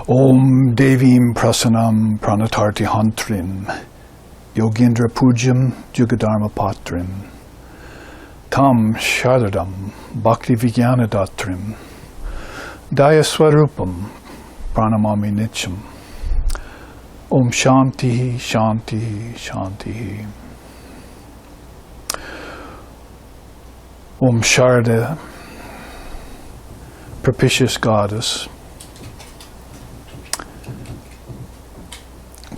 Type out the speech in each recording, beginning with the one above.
Om Devim Prasanam Pranatarti Hantrim Yogendra Pujam Jugadharma Patrim Tam Shardadam Bhakti Vijnana Datrim Daya Swarupam Pranamami Nityam. Om Shanti Shanti Shanti. Om Sharda, propitious goddess,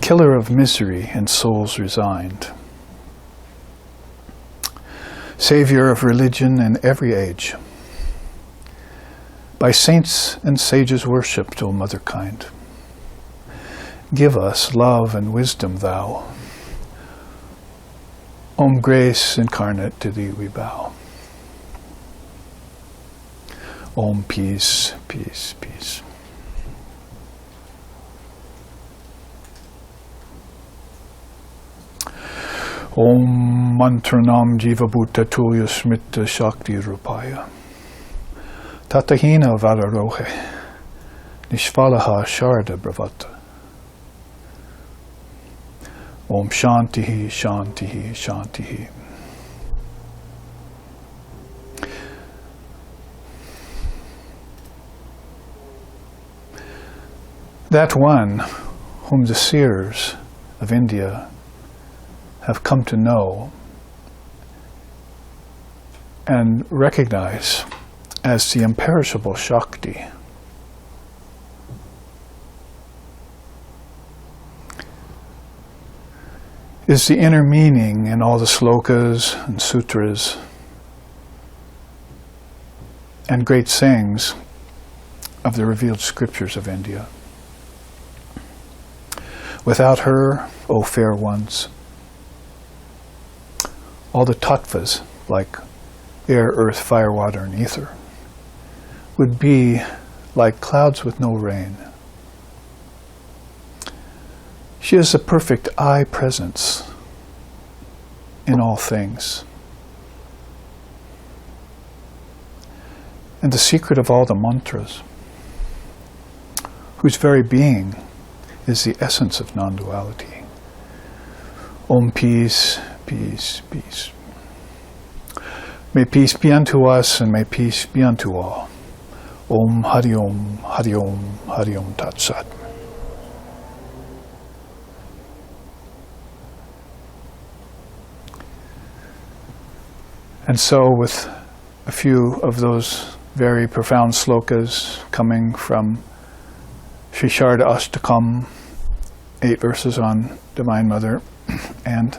killer of misery and souls resigned, savior of religion in every age, by saints and sages worshipped, O motherkind. Give us love and wisdom, thou. Om grace incarnate, to thee we bow. Om peace, peace, peace. Om mantranam jiva bhuta tulya smrita shakti rupaya. Tatahina vararohe, nishvalaha sharda bravata. Om shantihi, shantihi, shantihi. That one whom the seers of India have come to know and recognize as the imperishable Shakti is the inner meaning in all the slokas and sutras and great sayings of the revealed scriptures of India. Without her, O fair ones, all the tattvas, like air, earth, fire, water, and ether, would be like clouds with no rain. She is the perfect I presence in all things, and the secret of all the mantras, whose very being is the essence of non-duality. Om peace, peace, peace. May peace be unto us, and may peace be unto all. Om Hari Om, Hari Om, Hari Om Tat Sat. And so, with a few of those very profound slokas coming from Sri Sharda Ashtakam, 8 verses on Divine Mother, and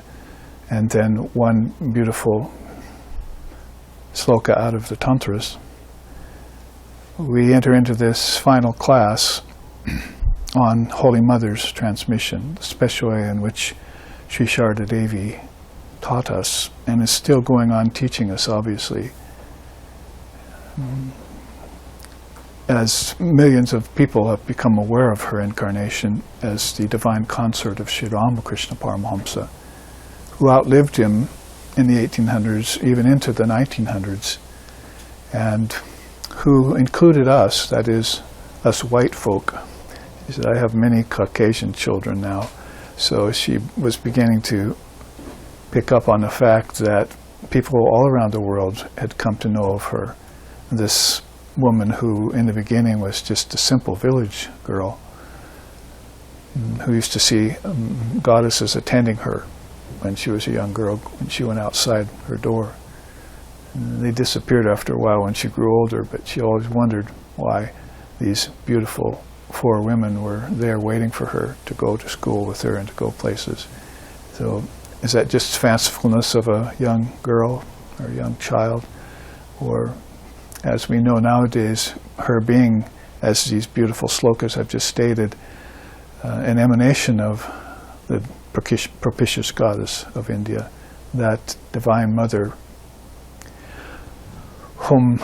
then one beautiful sloka out of the Tantras, we enter into this final class on Holy Mother's transmission, the special way in which Sri Sharda Devi taught us, and is still going on teaching us, obviously. As millions of people have become aware of her incarnation as the divine consort of Sri Ramakrishna Paramahamsa, who outlived him in the 1800s, even into the 1900s, and who included us, that is, us white folk. He said, I have many Caucasian children now, so she was beginning to pick up on the fact that people all around the world had come to know of her, this woman who in the beginning was just a simple village girl who used to see goddesses attending her when she was a young girl, when she went outside her door. And they disappeared after a while when she grew older, but she always wondered why these beautiful 4 women were there waiting for her to go to school with her and to go places. So is that just fancifulness of a young girl or a young child? Or, as we know nowadays, her being, as these beautiful slokas have just stated, an emanation of the propitious goddess of India, that Divine Mother, whom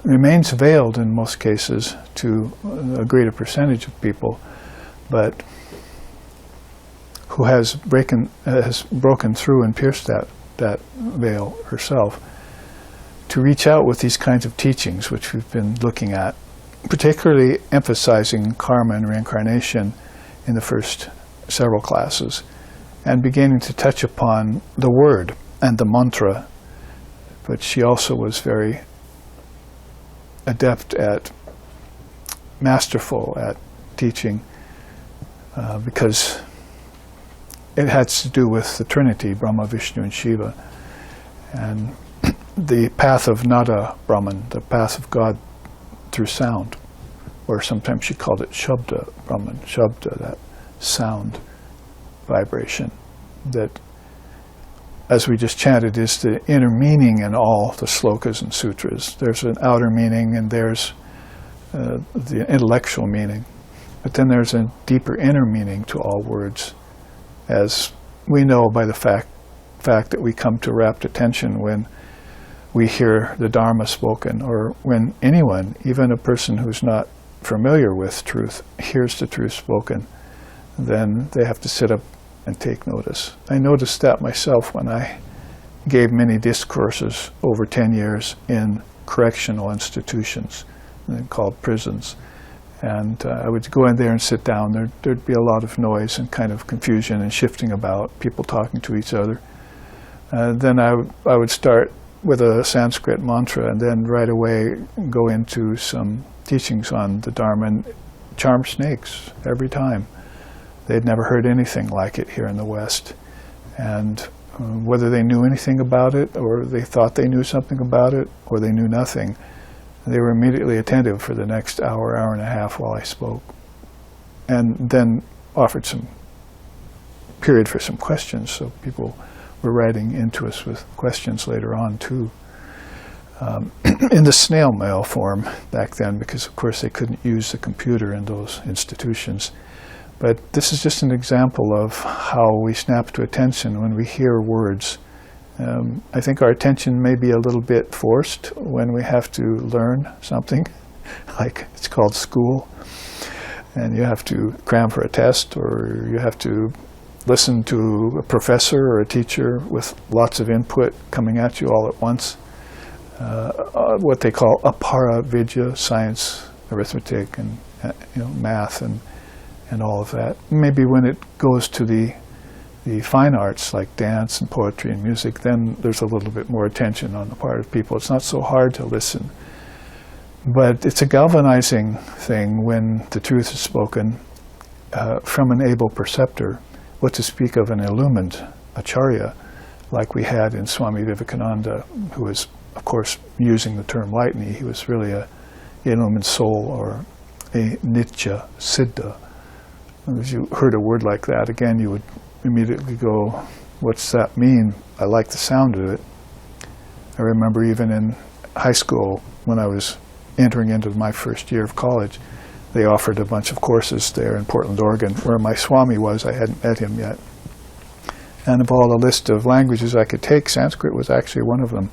remains veiled in most cases to a greater percentage of people, but who has broken through and pierced that veil herself, to reach out with these kinds of teachings, which we've been looking at particularly emphasizing karma and reincarnation in the first several classes, and beginning to touch upon the word and the mantra. But she also was very adept at, masterful at teaching, because it has to do with the Trinity, Brahma, Vishnu, and Shiva, and the path of Nada Brahman, the path of God through sound, or sometimes she called it Shabda Brahman, Shabda, that sound vibration, that, as we just chanted, is the inner meaning in all the slokas and sutras. There's an outer meaning and there's the intellectual meaning, but then there's a deeper inner meaning to all words, as we know by the fact that we come to rapt attention when we hear the Dharma spoken, or when anyone, even a person who's not familiar with truth, hears the truth spoken, then they have to sit up and take notice. I noticed that myself when I gave many discourses over 10 years in correctional institutions, called prisons. And I would go in there and sit down. There'd be a lot of noise and kind of confusion and shifting about, people talking to each other. Then I would start with a Sanskrit mantra, and then right away go into some teachings on the Dharma, and charm snakes every time. They'd never heard anything like it here in the West. And whether they knew anything about it, or they thought they knew something about it, or they knew nothing, they were immediately attentive for the next hour, hour and a half while I spoke. And then offered some period for some questions, so people were writing into us with questions later on too. In the snail mail form back then, because of course they couldn't use the computer in those institutions. But this is just an example of how we snap to attention when we hear words. I think our attention may be a little bit forced when we have to learn something, like it's called school, and you have to cram for a test, or you have to listen to a professor or a teacher with lots of input coming at you all at once. What they call apara vidya, science, arithmetic, and math, and all of that. Maybe when it goes to the fine arts like dance and poetry and music, then there's a little bit more attention on the part of people. It's not so hard to listen. But it's a galvanizing thing when the truth is spoken from an able perceptor, what to speak of an illumined acharya, like we had in Swami Vivekananda, who was, of course, using the term lightning. He was really a illumined soul, or a nitya siddha. As you heard a word like that, again, you would immediately go, what's that mean? I like the sound of it. I remember even in high school, when I was entering into my first year of college, they offered a bunch of courses there in Portland, Oregon, where my Swami was. I hadn't met him yet. And of all the list of languages I could take, Sanskrit was actually one of them.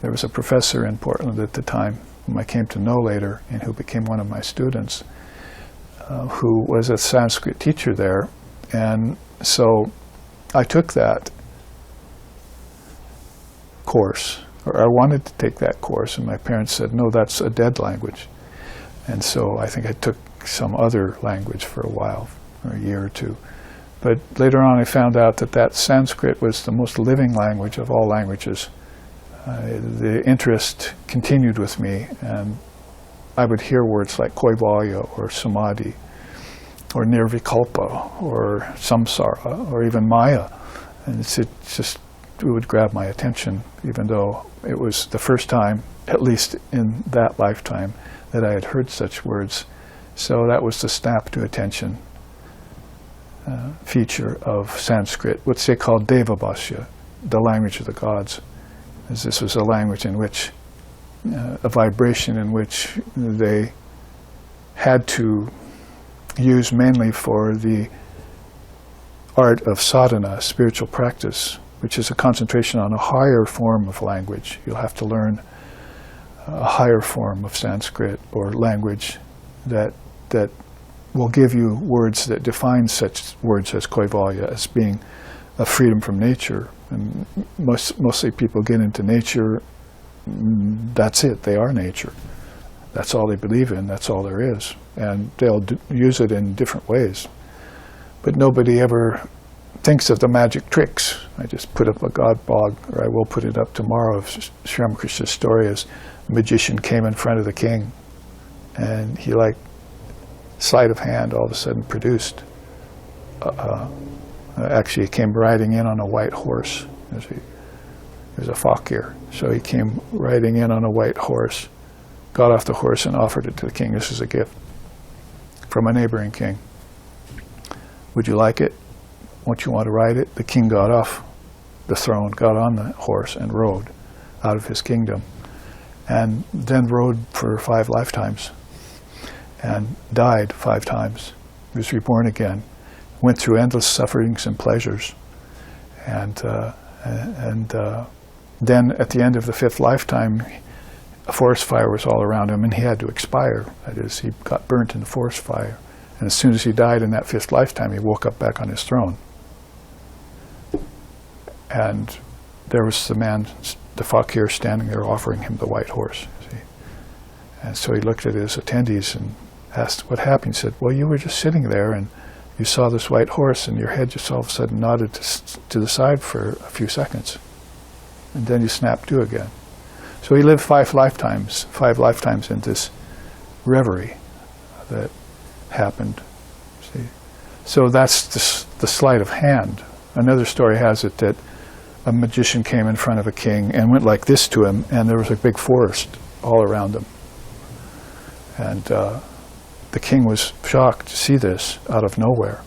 There was a professor in Portland at the time, whom I came to know later, and who became one of my students, who was a Sanskrit teacher there. And so I took that course, or I wanted to take that course, and my parents said, no, that's a dead language. And so I think I took some other language for a while, for a year or two. But later on I found out that Sanskrit was the most living language of all languages. The interest continued with me, and I would hear words like Koivalya, or Samadhi, or Nirvikalpa, or Samsara, or even Maya. And it would grab my attention, even though it was the first time, at least in that lifetime, that I had heard such words. So that was the snap to attention feature of Sanskrit, what they call Deva Bhashya, the language of the gods. As this was a language in which, a vibration in which they had to use mainly for the art of sadhana, spiritual practice, which is a concentration on a higher form of language. You'll have to learn a higher form of Sanskrit, or language that will give you words that define such words as Koivalya as being a freedom from nature. And mostly people get into nature, that's it, they are nature. That's all they believe in. That's all there is. And they'll use it in different ways. But nobody ever thinks of the magic tricks. I just put up a God blog, or I will put it up tomorrow, of Sri Ramakrishna's story as a magician came in front of the king, and he, like sleight of hand, all of a sudden produced. Actually, he came riding in on a white horse. He was a fakir, so he came riding in on a white horse, got off the horse and offered it to the king. This is a gift from a neighboring king. Would you like it? Won't you want to ride it? The king got off the throne, got on the horse and rode out of his kingdom, and then rode for 5 lifetimes and died 5 times. He was reborn again, went through endless sufferings and pleasures, and then at the end of the 5th lifetime, a forest fire was all around him and he had to expire. That is, he got burnt in the forest fire. And as soon as he died in that 5th lifetime, he woke up back on his throne. And there was the man, the fakir, standing there offering him the white horse. See? And so he looked at his attendees and asked what happened. He said, well, you were just sitting there and you saw this white horse and your head just all of a sudden nodded to the side for a few seconds. And then you snapped to again. So he lived 5 lifetimes in this reverie that happened. See? So that's the sleight of hand. Another story has it that a magician came in front of a king and went like this to him, and there was a big forest all around him. And the king was shocked to see this out of nowhere.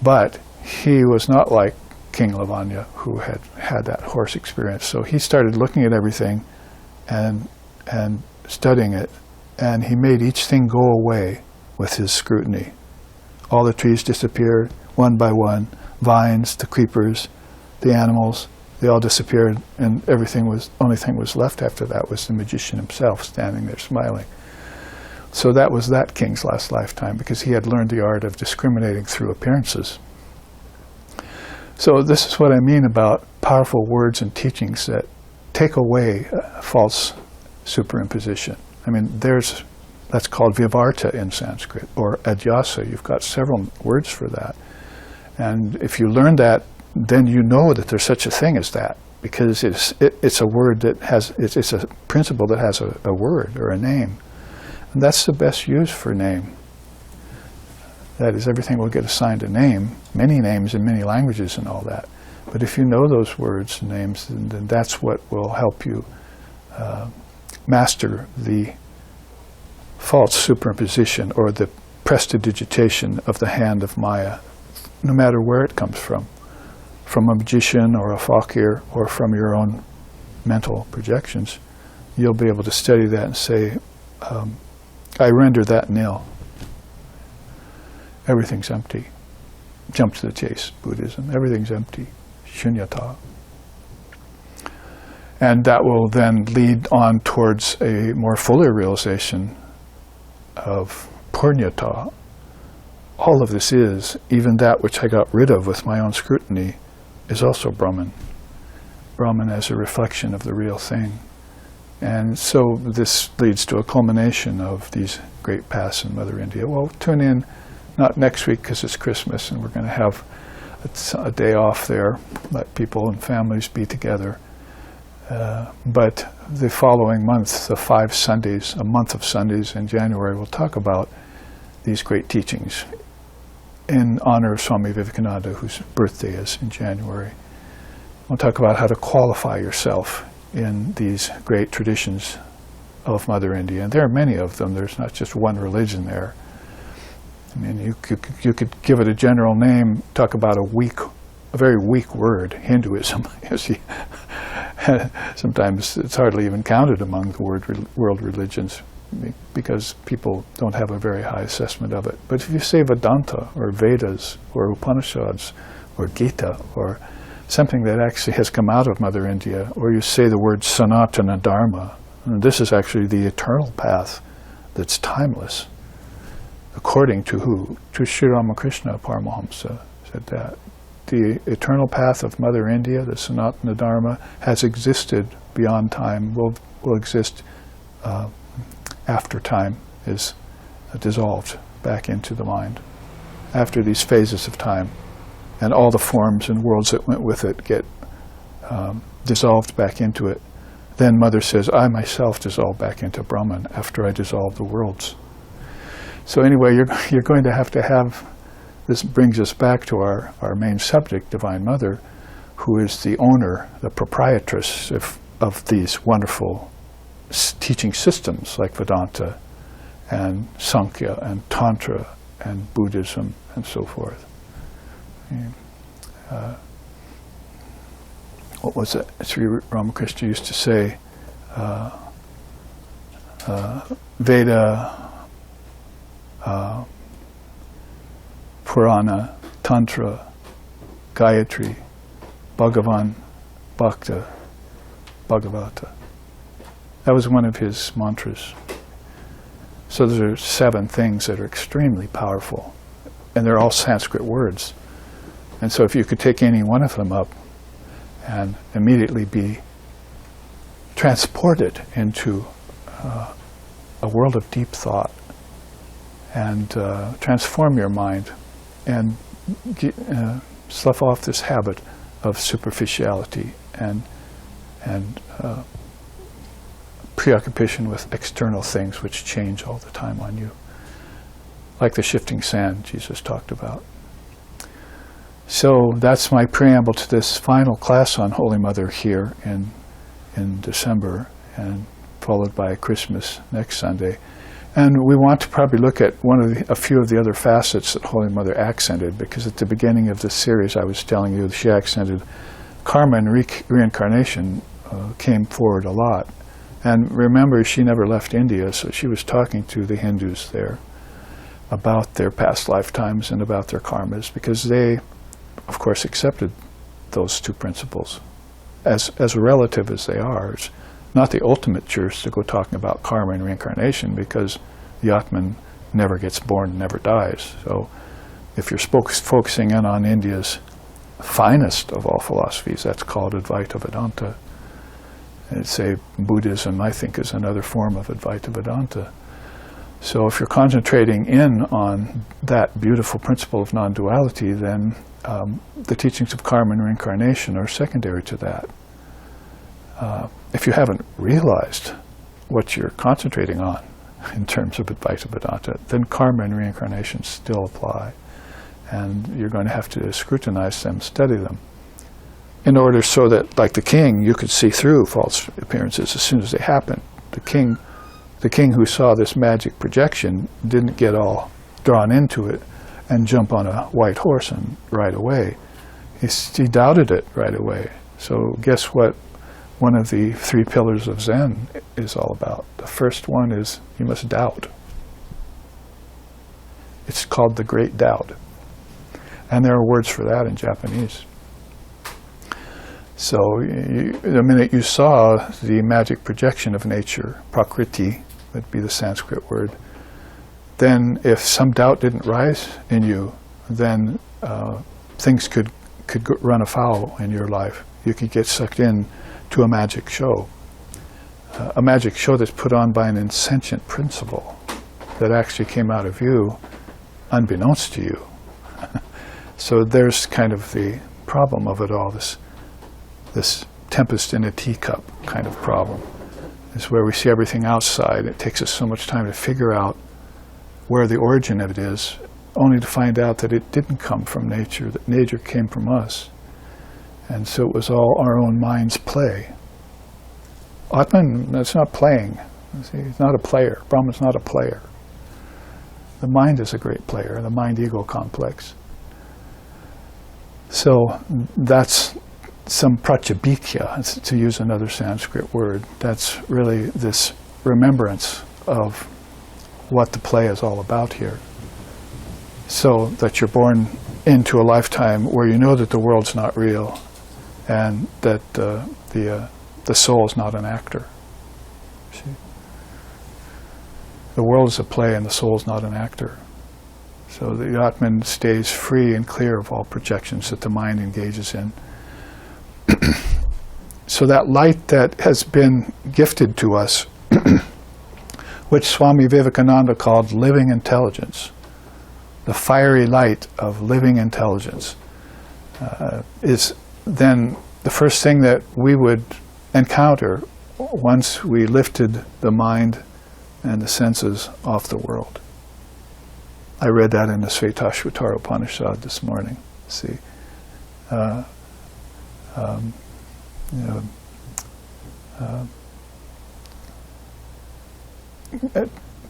But he was not like King Lavanya, who had had that horse experience. So he started looking at everything and studying it, and he made each thing go away with his scrutiny. All the trees disappeared, one by one, vines, the creepers, the animals, they all disappeared, and only thing was left after that was the magician himself standing there smiling. So that was that king's last lifetime, because he had learned the art of discriminating through appearances. So this is what I mean about powerful words and teachings that take away false superimposition. I mean, that's called vivarta in Sanskrit, or adhyasa. You've got several words for that. And if you learn that, then you know that there's such a thing as that, because it's a word that has, it's a principle that has a word or a name. And that's the best use for name. That is, everything will get assigned a name, many names in many languages and all that. But if you know those words and names, then that's what will help you master the false superimposition or the prestidigitation of the hand of Maya, no matter where it comes from a magician or a fakir or from your own mental projections. You'll be able to study that and say, I render that nil. Everything's empty. Jump to the chase, Buddhism. Everything's empty. Shunyata. And that will then lead on towards a more fuller realization of punyata. All of this is, even that which I got rid of with my own scrutiny, is also Brahman. Brahman as a reflection of the real thing. And so this leads to a culmination of these great paths in Mother India. Well, tune in, not next week because it's Christmas and we're going to have a day off there, let people and families be together. But the following month, the 5 Sundays, a month of Sundays in January, we'll talk about these great teachings in honor of Swami Vivekananda, whose birthday is in January. We'll talk about how to qualify yourself in these great traditions of Mother India. And there are many of them. There's not just one religion there. I mean, you could give it a general name, talk about a very weak word, Hinduism. Sometimes it's hardly even counted among the world religions because people don't have a very high assessment of it. But if you say Vedanta or Vedas or Upanishads or Gita or something that actually has come out of Mother India, or you say the word Sanatana Dharma, and this is actually the eternal path that's timeless, according to who? To Sri Ramakrishna Paramahamsa said that. The eternal path of Mother India, the Sanatana Dharma, has existed beyond time, will exist after time is dissolved back into the mind. After these phases of time, and all the forms and worlds that went with it get dissolved back into it, then Mother says, I myself dissolve back into Brahman after I dissolve the worlds. So anyway, you're going to have, this brings us back to our main subject, Divine Mother, who is the owner, the proprietress of these wonderful teaching systems like Vedanta and Sankhya and Tantra and Buddhism and so forth. What was it? Sri Ramakrishna used to say, Veda, Purana, Tantra, Gayatri, Bhagavan, Bhakta, Bhagavata. That was one of his mantras. So those are 7 things that are extremely powerful, and they're all Sanskrit words. And so if you could take any one of them up and immediately be transported into a world of deep thought and transform your mind and slough off this habit of superficiality and preoccupation with external things which change all the time on you, like the shifting sand Jesus talked about. So that's my preamble to this final class on Holy Mother here in December, and followed by Christmas next Sunday. And we want to probably look at a few of the other facets that Holy Mother accented, because at the beginning of this series I was telling you she accented karma and reincarnation came forward a lot. And remember, she never left India, so she was talking to the Hindus there about their past lifetimes and about their karmas, because they, of course, accepted those 2 principles as relative as they are. It's not the ultimate truth to go talking about karma and reincarnation, because the Atman never gets born, never dies. So if you're focusing in on India's finest of all philosophies, that's called Advaita Vedanta. And say Buddhism, I think, is another form of Advaita Vedanta. So if you're concentrating in on that beautiful principle of non-duality, then the teachings of karma and reincarnation are secondary to that. If you haven't realized what you're concentrating on in terms of Advaita Vedanta, then karma and reincarnation still apply. And you're going to have to scrutinize them, study them, in order so that, like the king, you could see through false appearances as soon as they happen. The king who saw this magic projection didn't get all drawn into it and jump on a white horse and right away. He doubted it right away. So guess what one of the 3 pillars of Zen is all about? The first one is you must doubt. It's called the Great Doubt. And there are words for that in Japanese. So the minute you saw the magic projection of nature, prakriti would be the Sanskrit word, then if some doubt didn't rise in you, then things could run afoul in your life. You could get sucked in to a magic show that's put on by an insentient principle that actually came out of you unbeknownst to you. So there's kind of the problem of it all, this tempest in a teacup kind of problem. Is where we see everything outside. It takes us so much time to figure out where the origin of it is, only to find out that it didn't come from nature, that nature came from us. And so it was all our own mind's play. Atman, that's not playing. See, he's not a player. Brahma's not a player. The mind is a great player, the mind-ego complex. So that's some prachabhikya, to use another Sanskrit word. That's really this remembrance of what the play is all about here. So that you're born into a lifetime where you know that the world's not real and that the soul is not an actor. See? The world is a play and the soul is not an actor. So the Atman stays free and clear of all projections that the mind engages in. So that light that has been gifted to us which Swami Vivekananda called living intelligence. The fiery light of living intelligence is then the first thing that we would encounter once we lifted the mind and the senses off the world. I read that in the Svetāśvatara Upanishad this morning. See,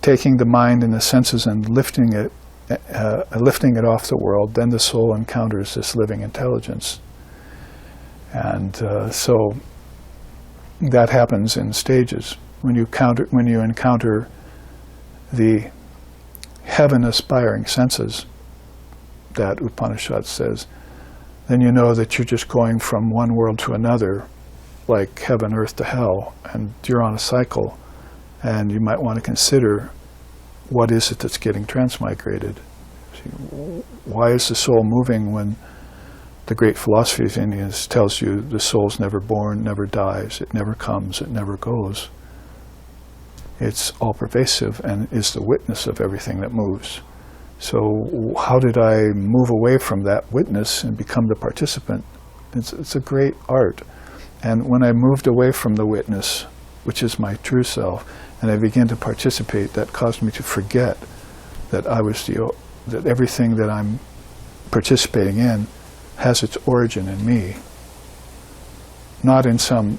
taking the mind and the senses and lifting it off the world, then the soul encounters this living intelligence. And so that happens in stages. When you encounter the heaven-aspiring senses, that Upanishad says, then you know that you're just going from one world to another, like heaven, earth to hell, and you're on a cycle, and you might want to consider what is it that's getting transmigrated. See, why is the soul moving when the great philosophy of India tells you the soul's never born, never dies, it never comes, it never goes? It's all pervasive and is the witness of everything that moves. So how did I move away from that witness and become the participant? It's a great art. And when I moved away from the witness, which is my true self, and I began to participate, that caused me to forget that that everything that I'm participating in has its origin in me, not in some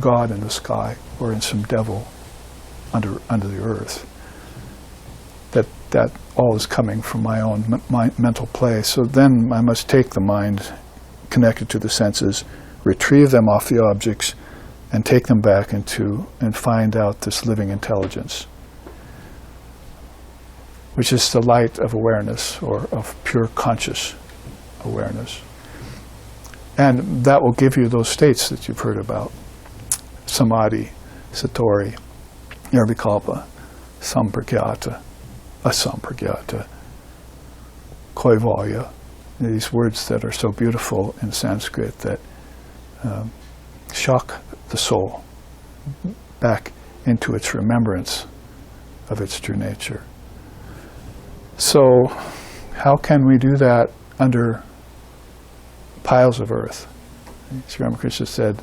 god in the sky or in some devil under the earth. That all is coming from my own mental play. So then I must take the mind connected to the senses, retrieve them off the objects, and take them back and find out this living intelligence, which is the light of awareness, or of pure conscious awareness. And that will give you those states that you've heard about: samadhi, satori, nirvikalpa, sampragyata, asampragyata, kaivalya. These words that are so beautiful in Sanskrit that shock the soul back into its remembrance of its true nature. So how can we do that under piles of earth? Sri Ramakrishna said,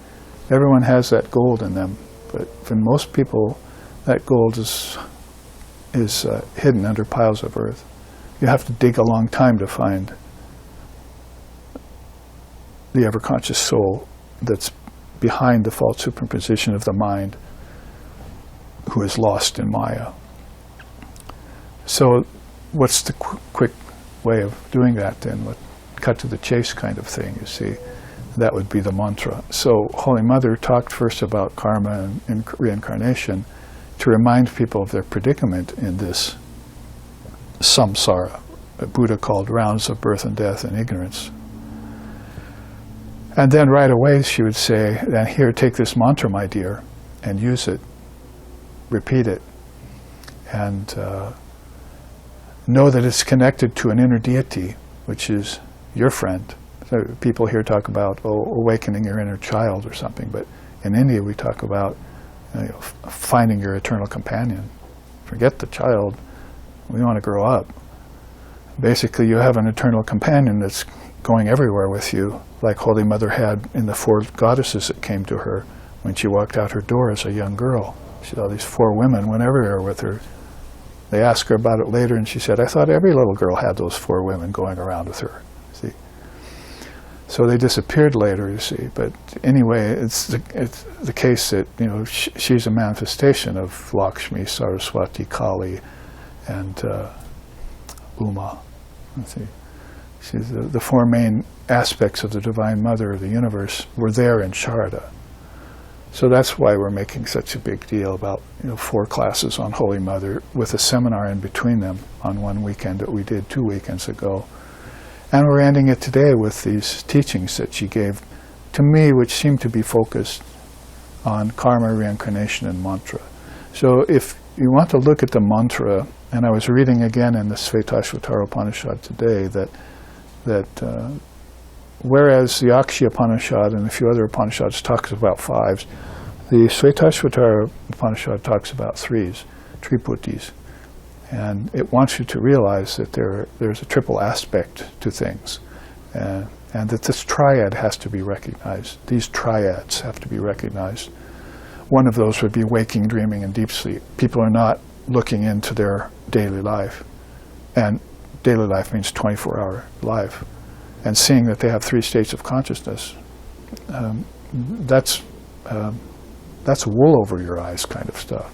everyone has that gold in them, but for most people that gold is hidden under piles of earth. You have to dig a long time to find the ever-conscious soul that's behind the false superposition of the mind, who is lost in Maya. So what's the quick way of doing that then? Cut to the chase kind of thing, you see. That would be the mantra. So Holy Mother talked first about karma and reincarnation to remind people of their predicament in this samsara, a Buddha called rounds of birth and death and ignorance. And then right away she would say, "And here, take this mantra, my dear, and use it, repeat it, and know that it's connected to an inner deity, which is your friend." So people here talk about awakening your inner child or something, but in India we talk about finding your eternal companion. Forget the child. We want to grow up. Basically, you have an eternal companion that's going everywhere with you, like Holy Mother had in the 4 goddesses that came to her when she walked out her door as a young girl. She saw these 4 women went everywhere with her. They asked her about it later, and she said, "I thought every little girl had those 4 women going around with her." See, so they disappeared later, you see. But anyway, it's the case that she's a manifestation of Lakshmi, Saraswati, Kali, and Uma. See, she's the 4 main aspects of the Divine Mother of the universe were there in Sharda. So that's why we're making such a big deal about 4 classes on Holy Mother with a seminar in between them on one weekend that we did 2 weekends ago. And we're ending it today with these teachings that she gave to me, which seem to be focused on karma, reincarnation, and mantra. So if you want to look at the mantra, and I was reading again in the Svetāśvatara Upanishad today that whereas the Akshaya Upanishad and a few other Upanishads talks about 5s, the Svetāśvatara Upanishad talks about 3s. triputis. And it wants you to realize that there's a triple aspect to things, and that this triad has to be recognized. These triads have to be recognized. One of those would be waking, dreaming, and deep sleep. People are not looking into their daily life, and daily life means 24-hour life, and seeing that they have 3 states of consciousness. That's wool over your eyes kind of stuff.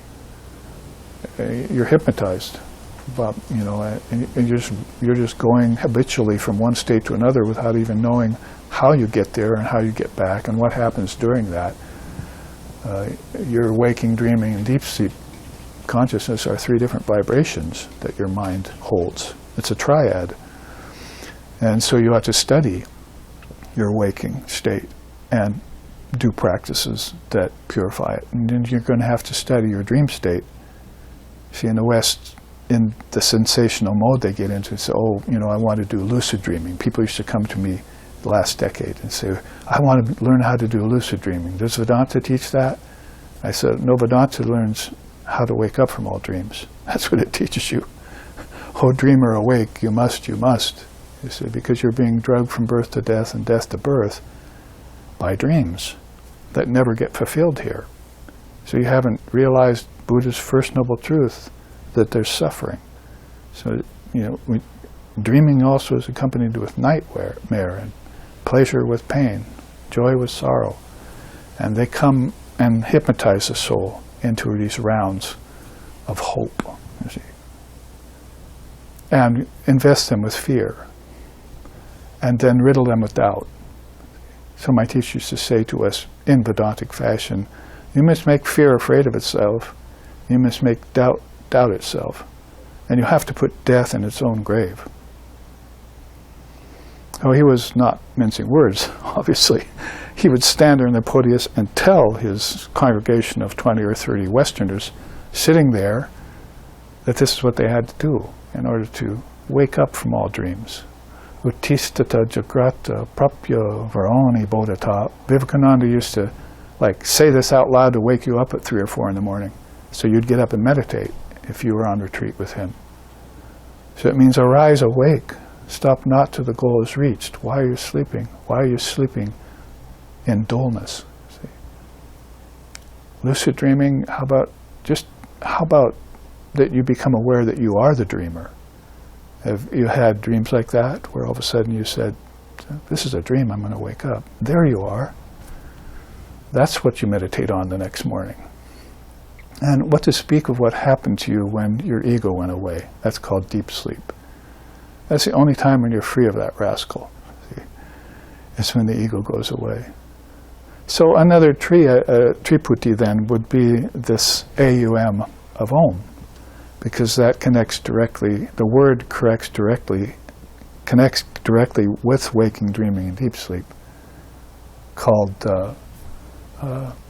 You're hypnotized, but and you're just going habitually from one state to another without even knowing how you get there and how you get back and what happens during that. Your waking, dreaming, and deep sleep consciousness are 3 different vibrations that your mind holds. It's a triad, and so you have to study your waking state and do practices that purify it. And then you're going to have to study your dream state. See, in the West, in the sensational mode they get into, say, I want to do lucid dreaming. People used to come to me the last decade and say, I want to learn how to do lucid dreaming. Does Vedanta teach that? I said, no, Vedanta learns how to wake up from all dreams. That's what it teaches you. Oh, dreamer, awake, you must. You see, because you're being drugged from birth to death and death to birth by dreams that never get fulfilled here. So you haven't realized Buddha's first noble truth, that there's suffering. So, dreaming also is accompanied with nightmare and pleasure with pain, joy with sorrow. And they come and hypnotize the soul into these rounds of hope, you see, and invest them with fear, and then riddle them with doubt. So my teacher used to say to us in Vedantic fashion, you must make fear afraid of itself, you must make doubt itself, and you have to put death in its own grave. Oh, he was not mincing words, obviously. He would stand there in the podium and tell his congregation of 20 or 30 Westerners sitting there that this is what they had to do in order to wake up from all dreams. Utistata jagrata prapya varani bodhata. Vivekananda used to say this out loud to wake you up at 3 or 4 in the morning. So you'd get up and meditate if you were on retreat with him. So it means arise, awake. Stop not till the goal is reached. Why are you sleeping? Why are you sleeping in dullness? See? Lucid dreaming, how about that you become aware that you are the dreamer? Have you had dreams like that, where all of a sudden you said, this is a dream, I'm going to wake up. There you are. That's what you meditate on the next morning. And what to speak of what happened to you when your ego went away? That's called deep sleep. That's the only time when you're free of that rascal. See? It's when the ego goes away. So another triputi then would be this AUM of Om, because that connects directly, the word connects directly with waking, dreaming, and deep sleep, called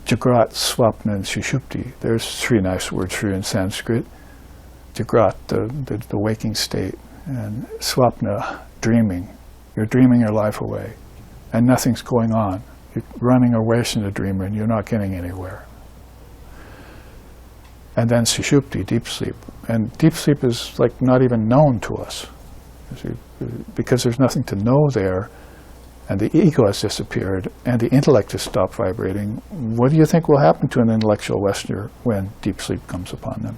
Jagrat, Swapna, and Sushupti. There's 3 nice words for you in Sanskrit. Jagrat, the waking state, and Swapna, dreaming. You're dreaming your life away, and nothing's going on. You're running away from the dreamer, and you're not getting anywhere. And then Sushupti, deep sleep. And deep sleep is not even known to us, because there's nothing to know there, and the ego has disappeared, and the intellect has stopped vibrating. What do you think will happen to an intellectual Westerner when deep sleep comes upon them?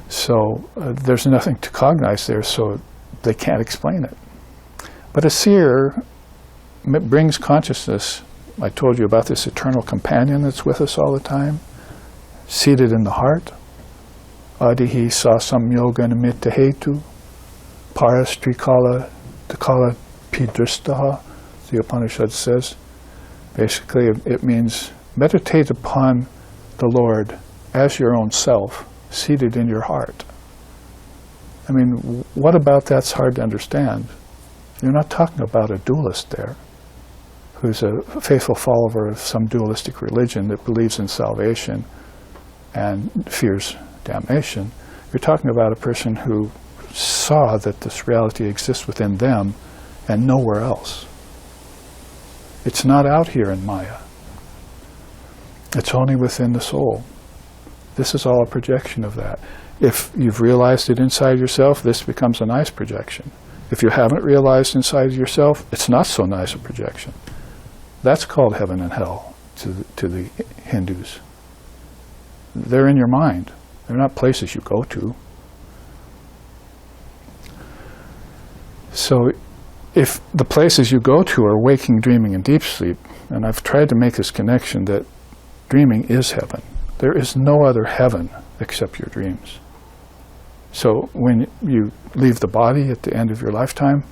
So there's nothing to cognize there, so they can't explain it. But a seer brings consciousness. I told you about this eternal companion that's with us all the time, seated in the heart. Adihi sasam yoga nimitta hetu, parastrikala takala pidristaha, the Upanishad says. Basically, it means meditate upon the Lord as your own self, seated in your heart. I mean, what about that's hard to understand? You're not talking about a dualist there, who's a faithful follower of some dualistic religion that believes in salvation and fears damnation. You're talking about a person who saw that this reality exists within them and nowhere else. It's not out here in Maya. It's only within the soul. This is all a projection of that. If you've realized it inside yourself, this becomes a nice projection. If you haven't realized inside yourself, it's not so nice a projection. That's called heaven and hell to the Hindus. They're in your mind. They're not places you go to. So if the places you go to are waking, dreaming, and deep sleep, and I've tried to make this connection that dreaming is heaven. There is no other heaven except your dreams. So when you leave the body at the end of your lifetime,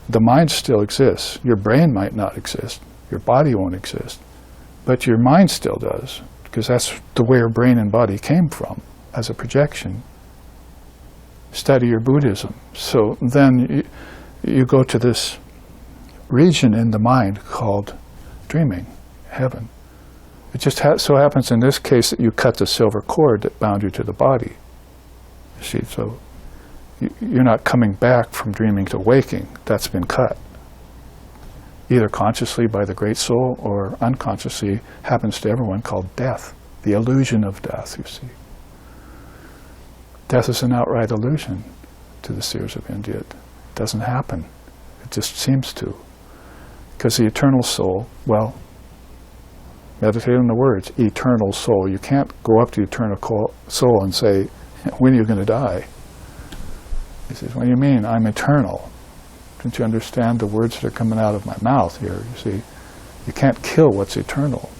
the mind still exists. Your brain might not exist. Your body won't exist. But your mind still does, because that's the way your brain and body came from, as a projection. Study your Buddhism. So then you go to this region in the mind called dreaming, heaven. It just so happens in this case that you cut the silver cord that bound you to the body. You see, so you're not coming back from dreaming to waking. That's been cut. Either consciously by the Great Soul or unconsciously happens to everyone, called death. The illusion of death, you see. Death is an outright illusion to the seers of India. It doesn't happen. It just seems to. Because the eternal soul, well, meditate on the words, eternal soul. You can't go up to the eternal soul and say, when are you going to die? He says, what do you mean? I'm eternal. Don't you understand the words that are coming out of my mouth here? You see, you can't kill what's eternal.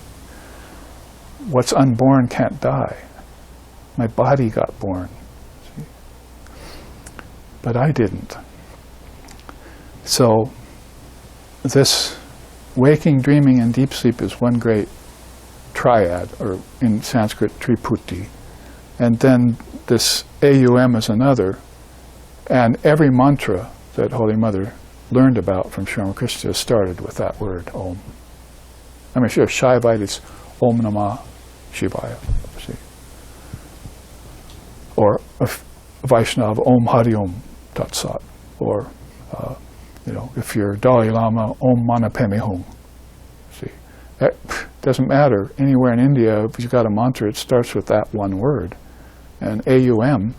What's unborn can't die. My body got born. See? But I didn't. So this waking, dreaming, and deep sleep is one great triad, or in Sanskrit, triputi. And then this AUM is another. And every mantra that Holy Mother learned about from Sri Ramakrishna started with that word, Om. I mean, sure, Shaivite, it's Om Namah Shivaya. See? Or Vaishnava, Om Hari Om Tat Sat. Or, if you're Dalai Lama, Om Mani Padme Hum. See? That doesn't matter. Anywhere in India, if you've got a mantra, it starts with that one word. And AUM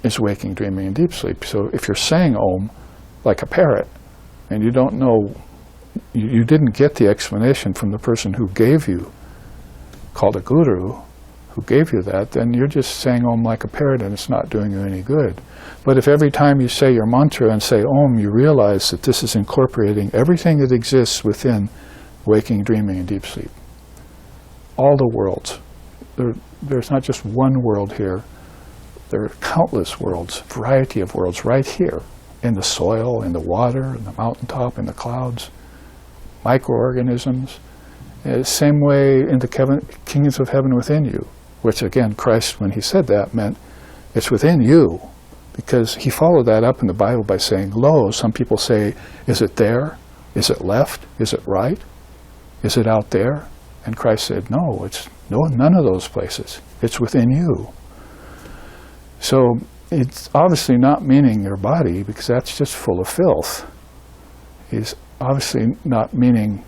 is waking, dreaming, and deep sleep. So if you're saying Om like a parrot, and you don't know, you didn't get the explanation from the person who gave you, called a guru, who gave you that, then you're just saying Om like a parrot and it's not doing you any good. But if every time you say your mantra and say Om, you realize that this is incorporating everything that exists within waking, dreaming, and deep sleep. All the worlds. There's not just one world here. There are countless worlds, variety of worlds right here, in the soil, in the water, in the mountaintop, in the clouds, microorganisms. Same way in the kingdoms of heaven within you, which again, Christ, when he said that, meant it's within you, because he followed that up in the Bible by saying, lo, some people say, is it there? Is it left? Is it right? Is it out there? And Christ said, no, none of those places. It's within you. So it's obviously not meaning your body, because that's just full of filth. He's obviously not meaning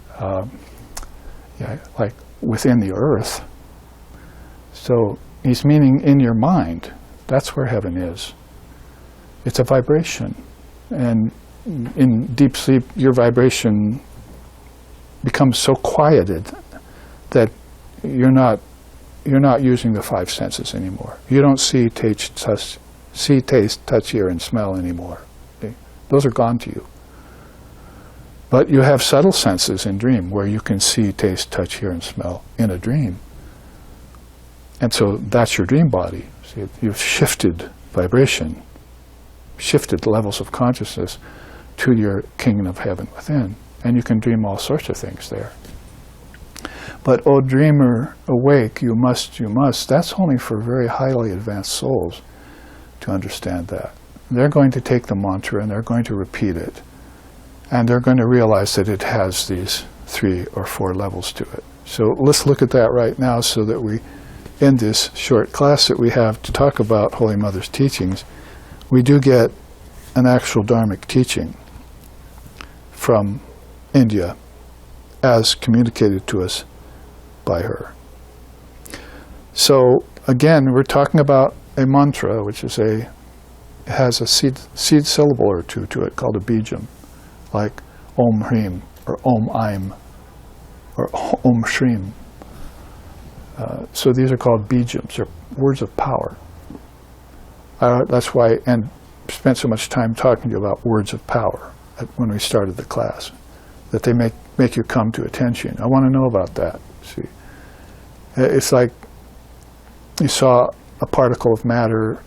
like within the earth. So he's meaning in your mind. That's where heaven is. It's a vibration. And in deep sleep, your vibration becomes so quieted that you're not using the five senses anymore. You don't see, taste, touch, hear, and smell anymore. Okay? Those are gone to you. But you have subtle senses in dream where you can see, taste, touch, hear, and smell in a dream. And so that's your dream body. See, you've shifted vibration, shifted levels of consciousness to your kingdom of heaven within. And you can dream all sorts of things there. But, O dreamer, awake, you must, that's only for very highly advanced souls to understand that. They're going to take the mantra and they're going to repeat it. And they're going to realize that it has these 3 or 4 levels to it. So let's look at that right now so that we end this short class that we have to talk about Holy Mother's teachings. We do get an actual dharmic teaching from India as communicated to us by her. So again, we're talking about a mantra, which is has a seed syllable or two to it called a bijam, like Om Hrim or Om Aim or Om Shrim. So these are called bijams, or words of power. That's why I spent so much time talking to you about words of power when we started the class, that they make you come to attention. I want to know about that. See, it's like you saw a particle of matter,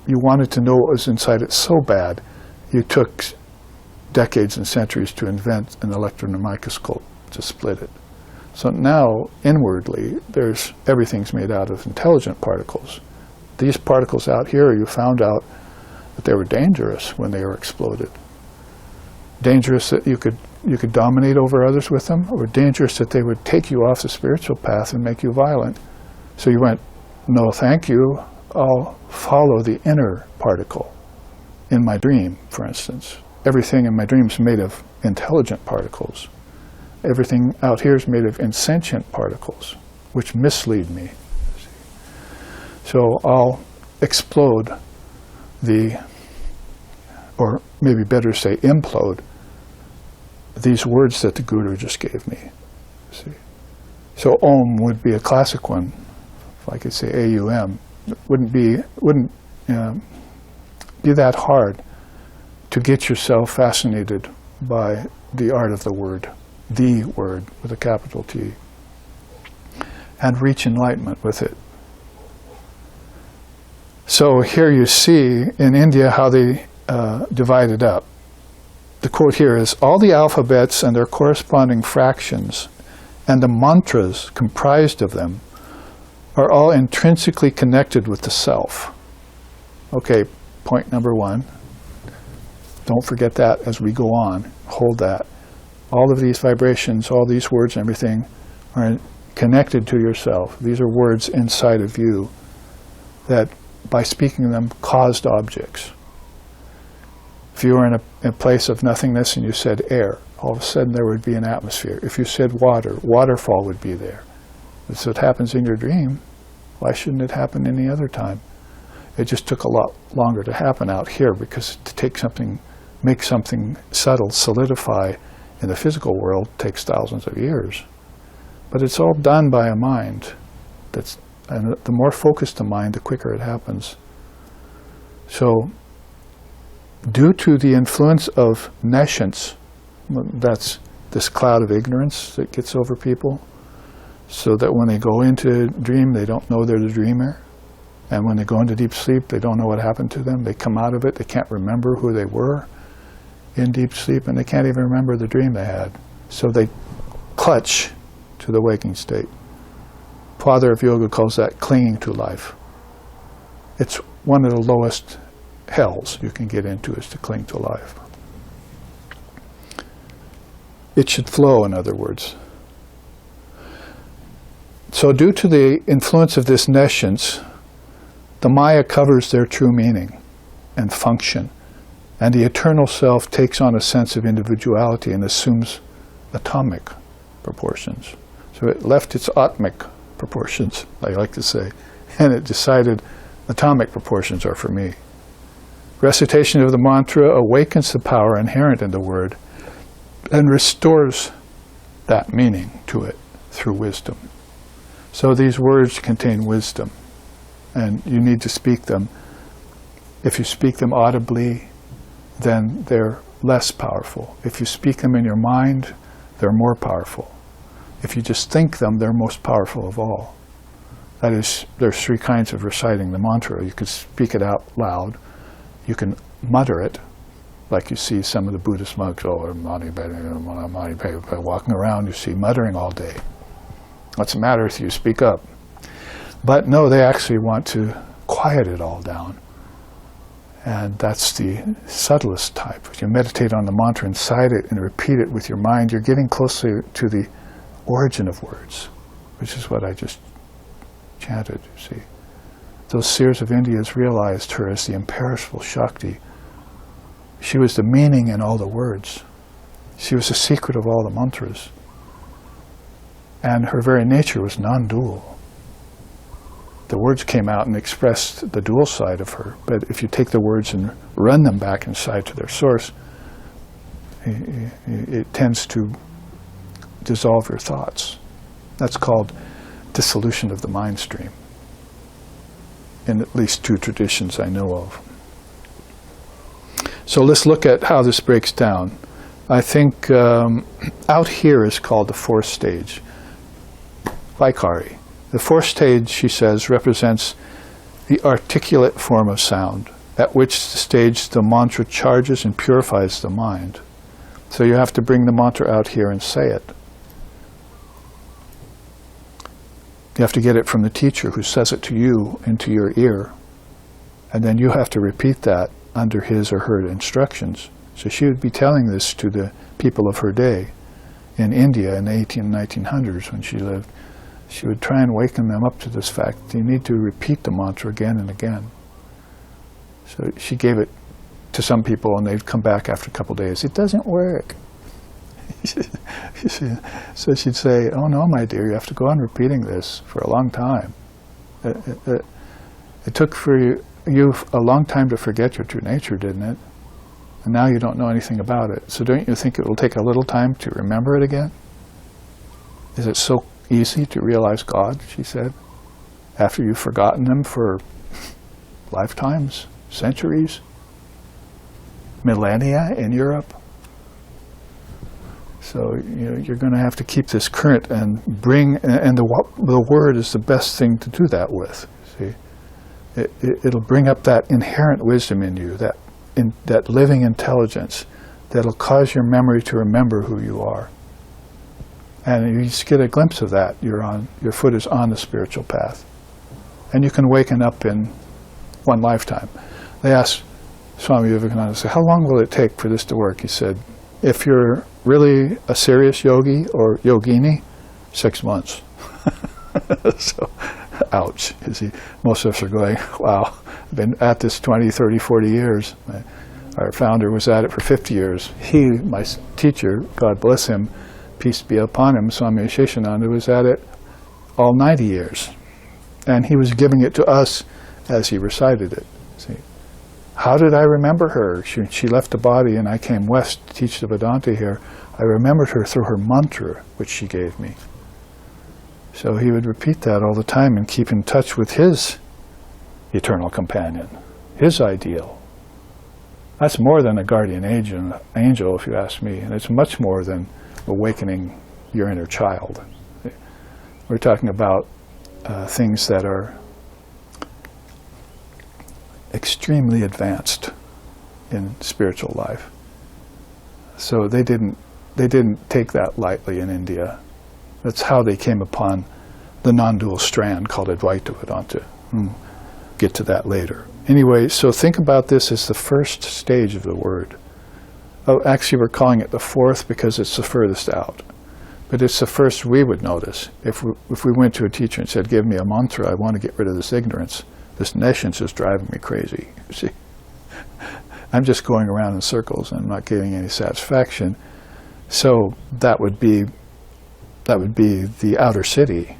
you wanted to know what was inside it so bad, you took decades and centuries to invent an electron microscope to split it. So now, inwardly, everything's made out of intelligent particles. These particles out here, you found out that they were dangerous when they were exploded. Dangerous that you could dominate over others with them, or dangerous that they would take you off the spiritual path and make you violent. So you went, no thank you, I'll follow the inner particle. In my dream, for instance, everything in my dream is made of intelligent particles. Everything out here is made of insentient particles, which mislead me. So I'll explode or maybe better say implode, these words that the Guru just gave me. See? So Om would be a classic one. If I could say AUM, it wouldn't be that hard to get yourself fascinated by the art of the word with a capital T, and reach enlightenment with it. So here you see in India how they divide it up. The quote here is, all the alphabets and their corresponding fractions and the mantras comprised of them are all intrinsically connected with the self. Okay, point number one. Don't forget that as we go on. Hold that. All of these vibrations, all these words and everything are connected to yourself. These are words inside of you that, by speaking them, caused objects. If you were in a place of nothingness and you said air, all of a sudden there would be an atmosphere. If you said water, waterfall would be there. So it happens in your dream. Why shouldn't it happen any other time? It just took a lot longer to happen out here, because to take something, make something subtle, solidify in the physical world takes thousands of years. But it's all done by a mind. And the more focused the mind, the quicker it happens. So, due to the influence of nescience, that's this cloud of ignorance that gets over people, so that when they go into a dream, they don't know they're the dreamer. And when they go into deep sleep, they don't know what happened to them. They come out of it, they can't remember who they were in deep sleep, and they can't even remember the dream they had. So they clutch to the waking state. Father of Yoga calls that clinging to life. It's one of the lowest hells you can get into, is to cling to life. It should flow, in other words. So due to the influence of this nescience, the Maya covers their true meaning and function, and the eternal self takes on a sense of individuality and assumes atomic proportions. So it left its atmic proportions, I like to say, and it decided atomic proportions are for me. Recitation of the mantra awakens the power inherent in the word and restores that meaning to it through wisdom. So these words contain wisdom, and you need to speak them. If you speak them audibly, then they're less powerful. If you speak them in your mind, they're more powerful. If you just think them, they're most powerful of all. That is, there's three kinds of reciting the mantra. You can speak it out loud. You can mutter it, like you see some of the Buddhist monks, walking around, you see muttering all day. What's the matter with you? Speak up. But no, they actually want to quiet it all down. And that's the subtlest type. If you meditate on the mantra inside it and repeat it with your mind, you're getting closer to the origin of words, which is what I just chanted, you see. Those seers of India realized her as the imperishable Shakti. She was the meaning in all the words. She was the secret of all the mantras. And her very nature was non-dual. The words came out and expressed the dual side of her. But if you take the words and run them back inside to their source, it tends to dissolve your thoughts. That's called dissolution of the mind stream, in at least 2 traditions I know of. So let's look at how this breaks down. I think out here is called the 4th stage, Vaikari. The 4th stage, she says, represents the articulate form of sound, at which stage the mantra charges and purifies the mind. So you have to bring the mantra out here and say it. You have to get it from the teacher who says it to you into your ear. And then you have to repeat that under his or her instructions. So she would be telling this to the people of her day in India in the 1900s when she lived. She would try and waken them up to this fact. You need to repeat the mantra again and again. So she gave it to some people and they'd come back after a couple of days. It doesn't work. So she'd say, oh no, my dear, you have to go on repeating this for a long time. It took for you a long time to forget your true nature, didn't it? And now you don't know anything about it. So don't you think it will take a little time to remember it again? Is it so easy to realize God, she said, after you've forgotten Him for lifetimes, centuries, millennia in Europe? So you're going to have to keep this current and bring, and the Word is the best thing to do that with. See, it'll bring up that inherent wisdom in you, that living intelligence that'll cause your memory to remember who you are. And you just get a glimpse of that. Your foot is on the spiritual path, and you can waken up in one lifetime. They asked Swami Vivekananda, "How long will it take for this to work?" He said, "If you're really a serious yogi or yogini, 6 months." So, ouch. You see, most of us are going, wow, I've been at this 20, 30, 40 years. Our founder was at it for 50 years. He, my teacher, God bless him, peace be upon him, Swami Sheshananda, was at it all 90 years. And he was giving it to us as he recited it. See, how did I remember her? She left the body and I came west to teach the Vedanta here. I remembered her through her mantra, which she gave me. So he would repeat that all the time and keep in touch with his eternal companion, his ideal. That's more than a guardian angel, if you ask me, and it's much more than awakening your inner child. We're talking about things that are extremely advanced in spiritual life. So they didn't take that lightly in India. That's how they came upon the non-dual strand called Advaita Vedanta. Get to that later. Anyway, so think about this as the first stage of the word. Oh, actually we're calling it the 4th because it's the furthest out. But it's the first we would notice. If we went to a teacher and said, give me a mantra, I want to get rid of this ignorance. This nescience is driving me crazy. See, I'm just going around in circles and I'm not getting any satisfaction. So that would be the outer city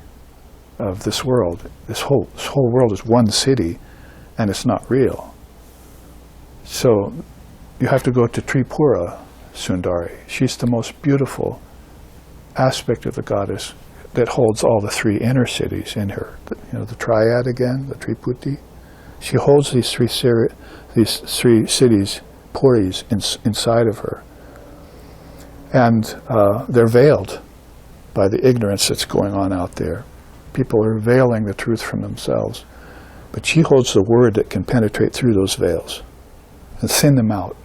of this world. This whole world is one city, and it's not real. So you have to go to Tripura Sundari. She's the most beautiful aspect of the goddess that holds all the 3 inner cities in her. The triad again, the Triputi. She holds these three cities, puris, inside of her. And they're veiled by the ignorance that's going on out there. People are veiling the truth from themselves. But she holds the word that can penetrate through those veils and thin them out.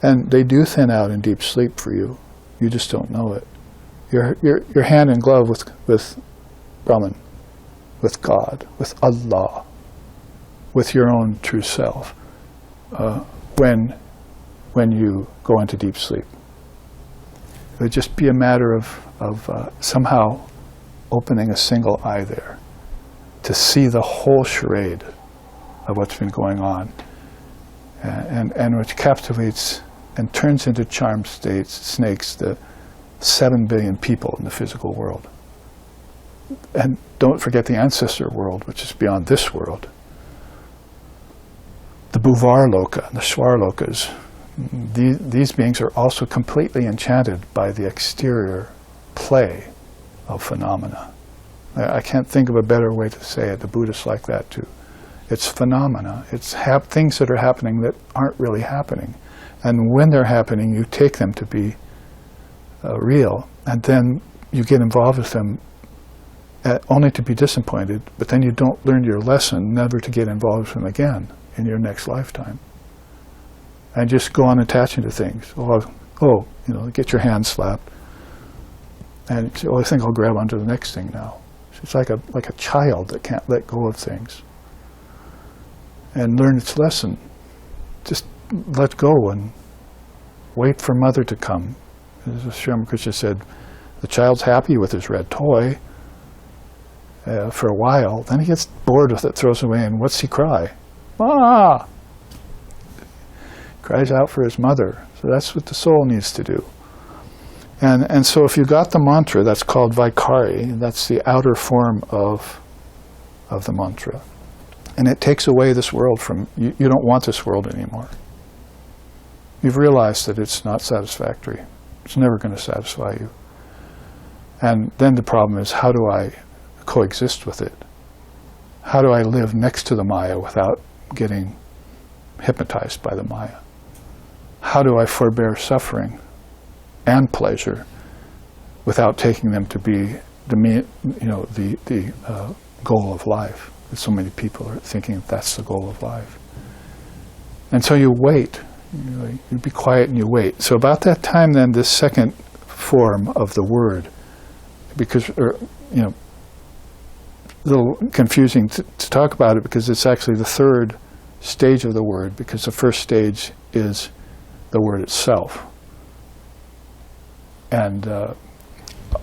And they do thin out in deep sleep for you. You just don't know it. You're hand in glove with Brahman, with God, with Allah, with your own true self when you go into deep sleep. It would just be a matter of somehow opening a single eye there to see the whole charade of what's been going on, and which captivates and turns into charmed snakes the 7 billion people in the physical world. and don't forget the ancestor world, which is beyond this world. The Bhuvar Loka, the Swar Lokas, these beings are also completely enchanted by the exterior play of phenomena. I can't think of a better way to say it. The Buddhists like that too. It's phenomena. It's things that are happening that aren't really happening. And when they're happening, you take them to be real, and then you get involved with them only to be disappointed, but then you don't learn your lesson never to get involved with them again in your next lifetime. And just go on attaching to things. Get your hand slapped. And you say, I think I'll grab onto the next thing now. It's like a child that can't let go of things. And learn its lesson. Just let go and wait for mother to come. As Sri Ramakrishna said, the child's happy with his red toy for a while, then he gets bored with it, throws it away, and what's he cry? Ah! Cries out for his mother. So that's what the soul needs to do. And so if you got the mantra, that's called Vaikari, that's the outer form of the mantra. And it takes away this world from, you don't want this world anymore. You've realized that it's not satisfactory. It's never going to satisfy you. And then the problem is, how do I coexist with it? How do I live next to the Maya without getting hypnotized by the Maya? How do I forbear suffering and pleasure without taking them to be the goal of life? So many people are thinking that's the goal of life. And so you wait. You be quiet and you wait. So about that time then, this second form of the word, because, a little confusing to talk about it because it's actually the third stage of the word, because the first stage is the word itself. And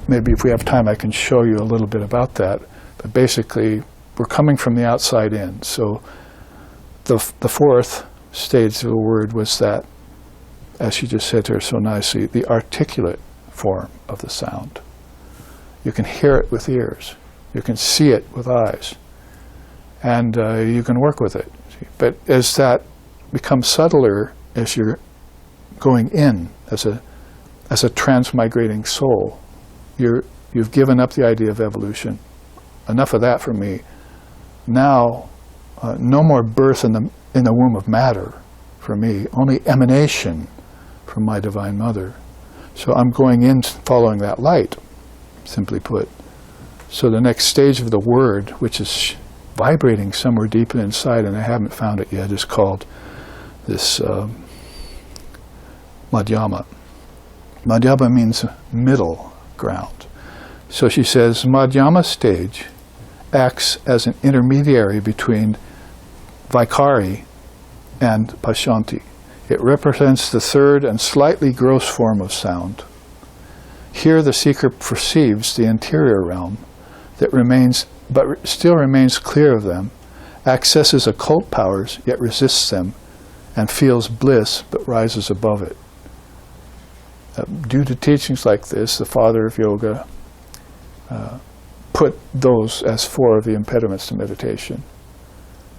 maybe if we have time I can show you a little bit about that. But basically, we're coming from the outside in. So the fourth stage of the word was that, as she just said there so nicely, the articulate form of the sound. You can hear it with ears. You can see it with eyes. And you can work with it. But as that becomes subtler, as you're going in as a transmigrating soul, you've given up the idea of evolution. Enough of that for me. Now, no more birth in the womb of matter for me, only emanation from my Divine Mother. So I'm going in following that light, simply put. So the next stage of the word, which is vibrating somewhere deep inside, and I haven't found it yet, is called this Madhyama. Madhyama means middle ground. So she says, Madhyama stage acts as an intermediary between Vaikari and Pashanti. It represents the third and slightly gross form of sound. Here the seeker perceives the interior realm that remains, but still remains clear of them, accesses occult powers, yet resists them, and feels bliss, but rises above it. Due to teachings like this, the father of yoga put those as 4 of the impediments to meditation.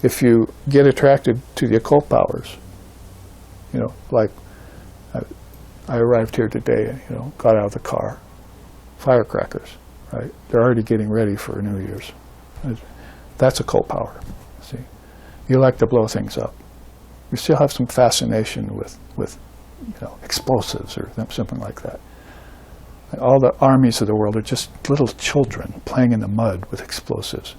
If you get attracted to the occult powers, like I arrived here today, got out of the car, firecrackers, right? They're already getting ready for New Year's. That's occult power, see? You like to blow things up. You still have some fascination with explosives or something like that. All the armies of the world are just little children playing in the mud with explosives,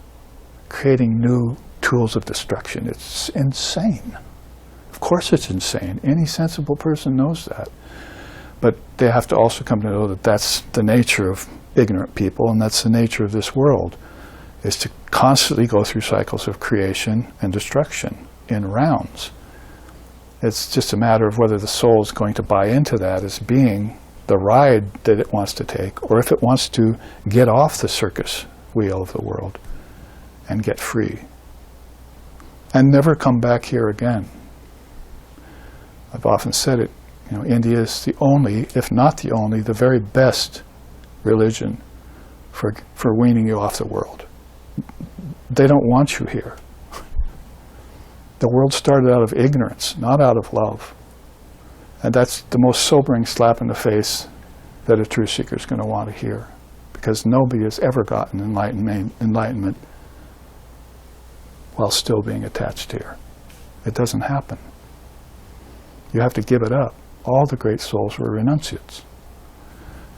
creating new tools of destruction. It's insane. Of course it's insane. Any sensible person knows that. But they have to also come to know that that's the nature of ignorant people, and that's the nature of this world, is to constantly go through cycles of creation and destruction in rounds. It's just a matter of whether the soul is going to buy into that as being the ride that it wants to take, or if it wants to get off the circus wheel of the world and get free and never come back here again. I've often said it, India is the only, if not the only, the very best religion for weaning you off the world. They don't want you here. The world started out of ignorance, not out of love. And that's the most sobering slap in the face that a true seeker is going to want to hear. Because nobody has ever gotten enlightenment while still being attached here. It doesn't happen. You have to give it up. All the great souls were renunciates.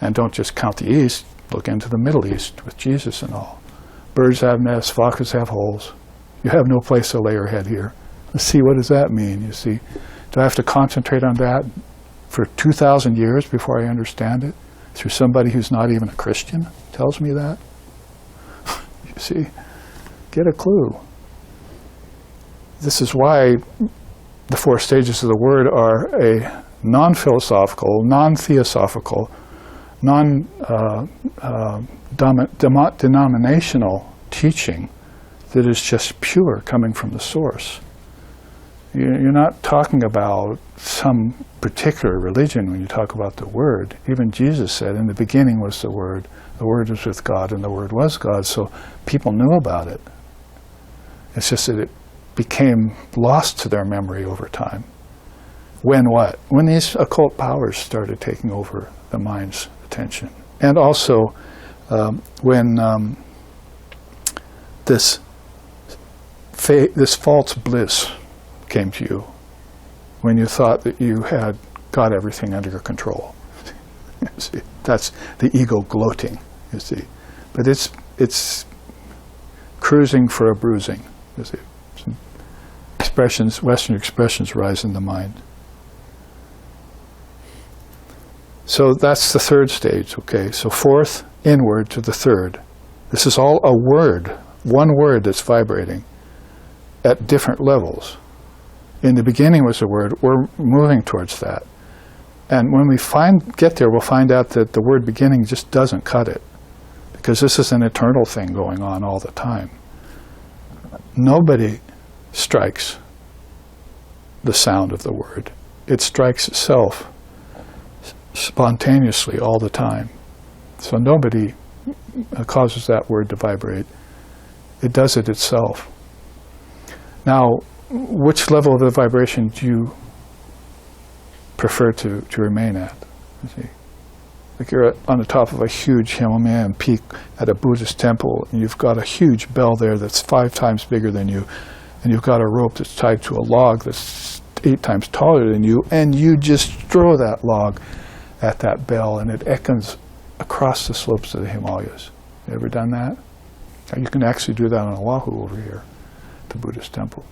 And don't just count the East, look into the Middle East with Jesus and all. Birds have nests, foxes have holes. You have no place to lay your head here. Let's see, what does that mean? You see, do I have to concentrate on that for 2,000 years before I understand it? Through somebody who's not even a Christian tells me that? You see, get a clue. This is why the 4 stages of the Word are a non-philosophical, non-theosophical, non-denominational teaching that is just pure, coming from the source. You're not talking about some particular religion when you talk about the Word. Even Jesus said, in the beginning was the Word was with God, and the Word was God, so people knew about it. It's just that it became lost to their memory over time. When what? When these occult powers started taking over the mind's attention. And also when this false bliss came to you, when you thought that you had got everything under your control. You see, that's the ego gloating, you see. But it's cruising for a bruising, you see. Some expressions, Western expressions rise in the mind. So that's the 3rd stage, okay? So 4th, inward to the 3rd. This is all a word, one word that's vibrating at different levels. In the beginning was a word, we're moving towards that. And when we get there, we'll find out that the word beginning just doesn't cut it. Because this is an eternal thing going on all the time. Nobody strikes the sound of the word. It strikes itself spontaneously all the time. So nobody causes that word to vibrate. It does it itself. Now, which level of the vibration do you prefer to remain at? You see? Like you're on the top of a huge Himalayan peak at a Buddhist temple, and you've got a huge bell there that's 5 times bigger than you, and you've got a rope that's tied to a log that's 8 times taller than you, and you just throw that log at that bell, and it echoes across the slopes of the Himalayas. You ever done that? You can actually do that on Oahu over here, the Buddhist temple.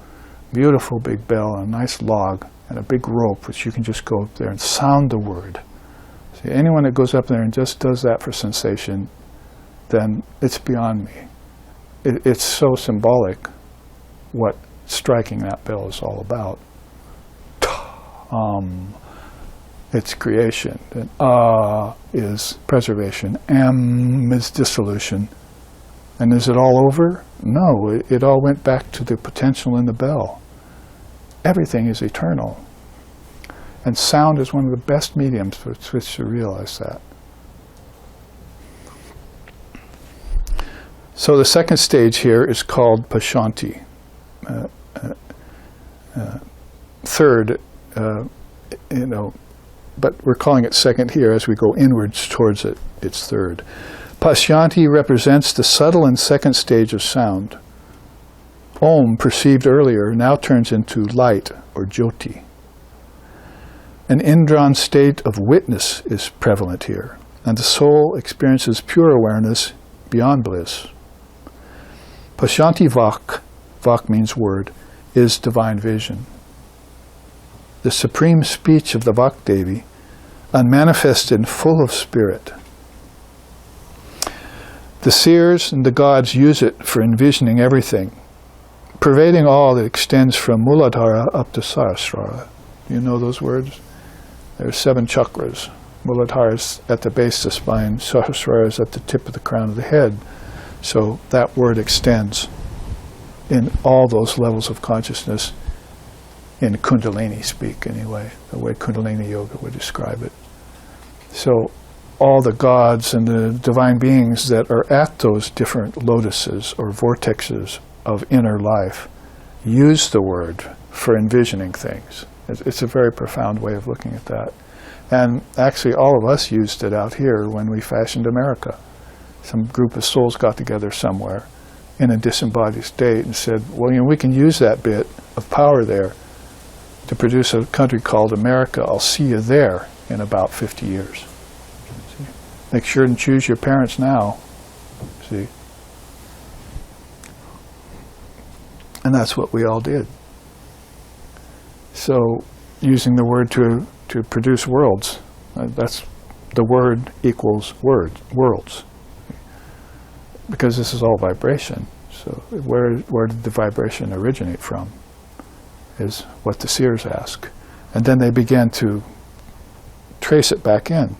Beautiful big bell and a nice log and a big rope, which you can just go up there and sound the word. See, anyone that goes up there and just does that for sensation, then it's beyond me. It's so symbolic what striking that bell is all about. It's creation, and is preservation, is dissolution. And is it all over? No, it all went back to the potential in the bell. Everything is eternal. And sound is one of the best mediums with which to realize that. So the 2nd stage here is called Pashanti. 3rd, but we're calling it 2nd here. As we go inwards towards it, it's 3rd. Pashanti represents the subtle and 2nd stage of sound. Om, perceived earlier, now turns into light, or jyoti. An indrawn state of witness is prevalent here, and the soul experiences pure awareness beyond bliss. Pashanti Vak means word, is divine vision. The supreme speech of the Vakdevi, unmanifested and full of spirit. The seers and the gods use it for envisioning everything, pervading all that extends from Muladhara up to Sahasrara. You know those words? There are 7 chakras. Muladhara is at the base of the spine, Sahasrara is at the tip of the crown of the head. So that word extends in all those levels of consciousness, in Kundalini speak anyway, the way Kundalini Yoga would describe it. So all the gods and the divine beings that are at those different lotuses or vortexes of inner life use the word for envisioning things. It's a very profound way of looking at that. And actually all of us used it out here when we fashioned America. Some group of souls got together somewhere in a disembodied state and said, well, we can use that bit of power there to produce a country called America. I'll see you there in about 50 years. See? Make sure and choose your parents now. See? And that's what we all did. So using the word to produce worlds, that's the word equals worlds. Because this is all vibration. So where did the vibration originate from is what the seers ask. And then they began to trace it back in.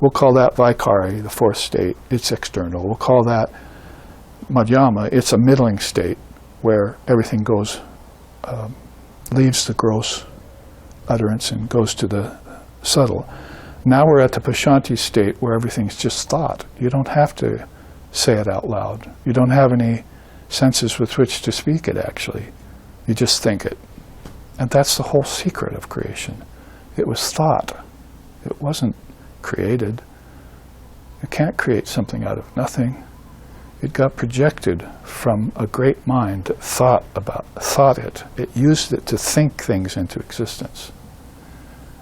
We'll call that Vaikari, the fourth state. It's external. We'll call that Madhyama. It's a middling state where everything goes, leaves the gross utterance and goes to the subtle. Now we're at the Pashanti state where everything's just thought. You don't have to say it out loud. You don't have any senses with which to speak it, actually. You just think it. And that's the whole secret of creation. It was thought. It wasn't created. You can't create something out of nothing. It got projected from a great mind that thought it. It used it to think things into existence.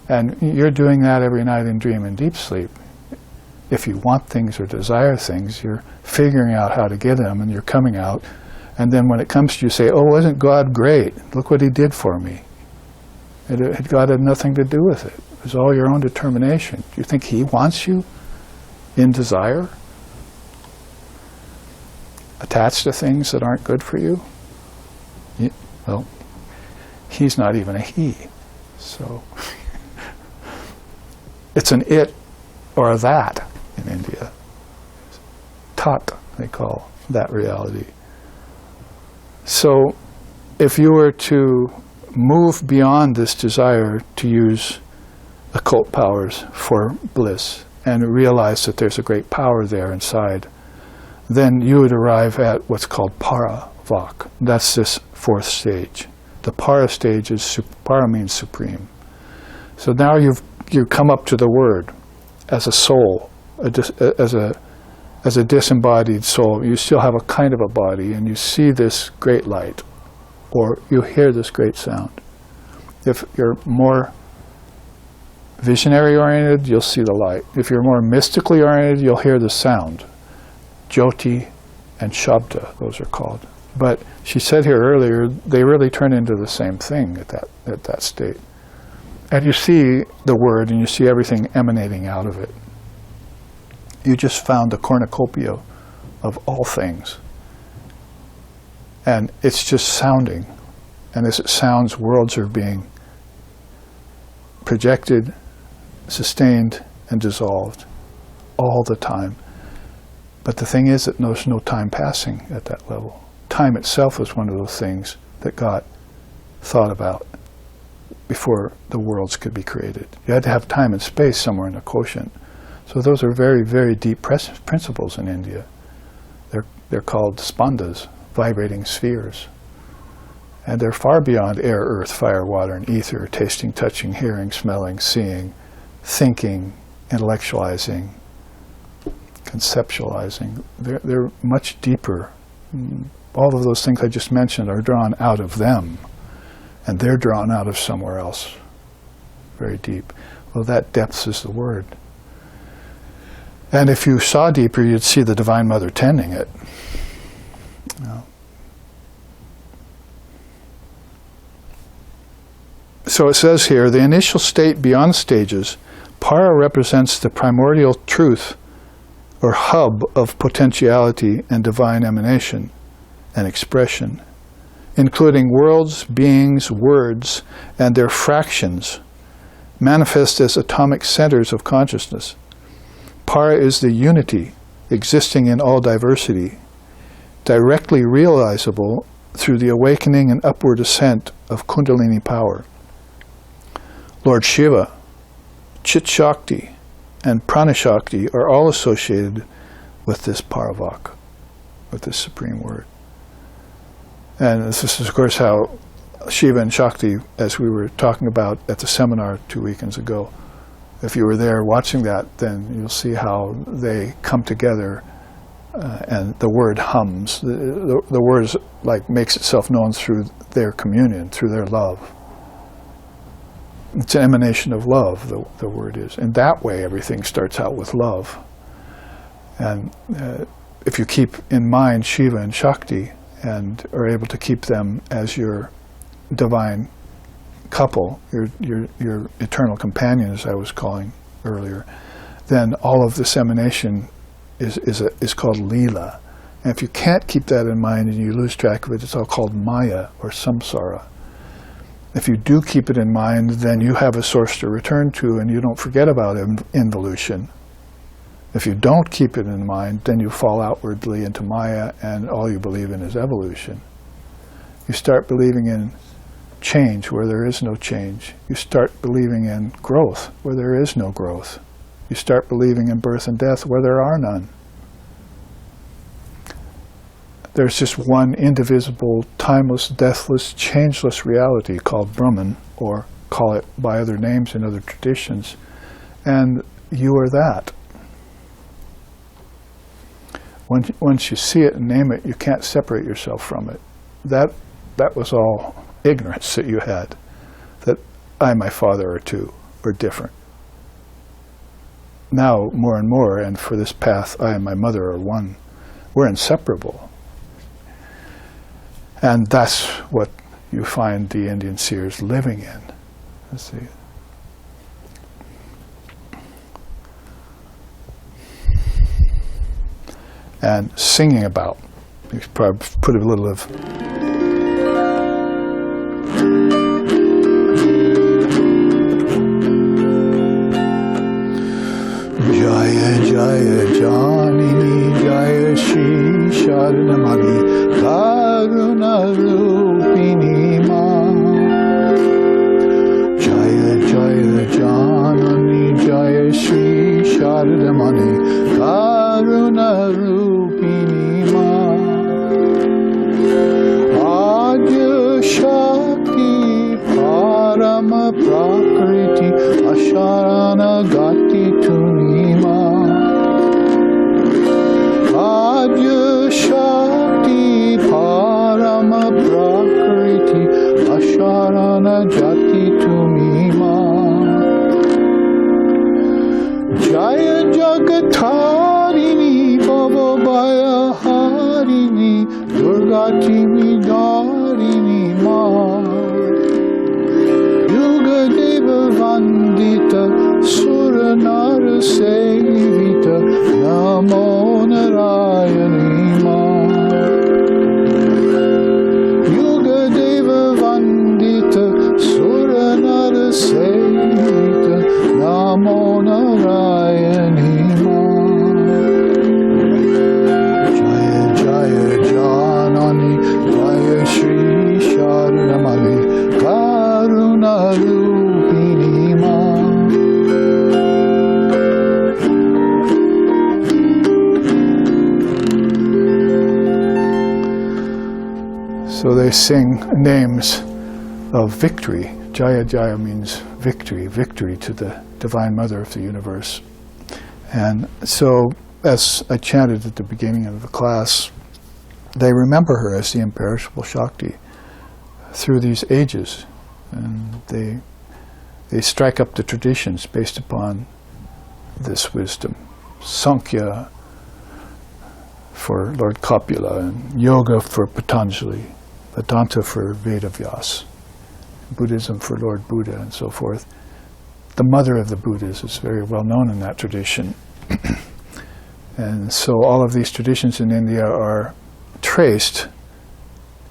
And you're doing that every night in dream and deep sleep. If you want things or desire things, you're figuring out how to get them, and you're coming out. And then when it comes to you, say, oh, isn't God great? Look what he did for me. God had nothing to do with it. It was all your own determination. Do you think he wants you in desire? Attached to things that aren't good for you? Well, he's not even a he. So it's an it or a that in India. Tat, they call that reality. So if you were to move beyond this desire to use occult powers for bliss and realize that there's a great power there inside, then you would arrive at what's called Paravak. That's this fourth stage. The Para stage is, Para means supreme. So now you come up to the word as a soul, as a disembodied soul. You still have a kind of a body, and you see this great light, or you hear this great sound. If you're more visionary oriented, you'll see the light. If you're more mystically oriented, you'll hear the sound. Jyoti and Shabda, those are called. But she said here earlier, they really turn into the same thing at that state. And you see the word, and you see everything emanating out of it. You just found the cornucopia of all things. And it's just sounding. And as it sounds, worlds are being projected, sustained, and dissolved all the time. But the thing is that there's no time passing at that level. Time itself is one of those things that got thought about before the worlds could be created. You had to have time and space somewhere in the quotient. So those are very, very deep principles in India. They're called spandas, vibrating spheres. And they're far beyond air, earth, fire, water, and ether, tasting, touching, hearing, smelling, seeing, thinking, intellectualizing, conceptualizing. They're much deeper. All of those things I just mentioned are drawn out of them, and they're drawn out of somewhere else, very deep. Well, that depth is the word. And if you saw deeper, you'd see the Divine Mother tending it. So it says here, the initial state beyond stages, Para represents the primordial truth or hub of potentiality and divine emanation and expression, including worlds, beings, words, and their fractions, manifest as atomic centers of consciousness. Para is the unity existing in all diversity, directly realizable through the awakening and upward ascent of Kundalini power. Lord Shiva, Chit Shakti, and Pranashakti are all associated with this Paravak, with this Supreme Word. And this is, of course, how Shiva and Shakti, as we were talking about at the seminar 2 weekends ago, if you were there watching that, then you'll see how they come together and the word hums. The word is like makes itself known through their communion, through their love. It's an emanation of love, the word is. And that way everything starts out with love. And if you keep in mind Shiva and Shakti and are able to keep them as your divine couple, your eternal companion, as I was calling earlier, then all of this emanation is called Leela. And if you can't keep that in mind and you lose track of it, it's all called Maya or Samsara. If you do keep it in mind, then you have a source to return to and you don't forget about involution. If you don't keep it in mind, then you fall outwardly into Maya and all you believe in is evolution. You start believing in change where there is no change. You start believing in growth where there is no growth. You start believing in birth and death where there are none. There's just one indivisible, timeless, deathless, changeless reality called Brahman, or call it by other names in other traditions, and you are that. Once you see it and name it, you can't separate yourself from it. That was all ignorance that you had, that I and my father are two, or different. Now, more and more, and for this path, I and my mother are one. We're inseparable. And that's what you find the Indian seers living in. Let's see. And singing about. You should probably put a little of Jaya Jaya Janini Jaya Shri Sharanamani Karuna Rupini Ma Jaya Jaya Janani Jaya Shri Sharanamani Karuna Rupini Ma Adya Shakti Parama Prakriti Asharana Gati Tunima Adya Shakti Parama Prakriti Asharana Jati Tunima Jaya Jagatarini Bhavabhaya Harini Durgatimi Dharini Ma Yuga Deva Vandita Suranar Sevita Namo Narayani Ma Yuga Deva Vandita Suranar Sevita Namo Narayani Ma Jaya Jaya Janani Jaya Shri Sharanamani Karuna Rupini Ma So they sing names of victory. Jaya Jaya means victory, victory to the Divine Mother of the universe. And so, as I chanted at the beginning of the class, they remember her as the imperishable Shakti through these ages. And they strike up the traditions based upon this wisdom. Sankhya for Lord Kapila, and Yoga for Patanjali, Vedanta for Vedavyas, Buddhism for Lord Buddha, and so forth. The mother of the Buddhas is very well known in that tradition. And so all of these traditions in India are traced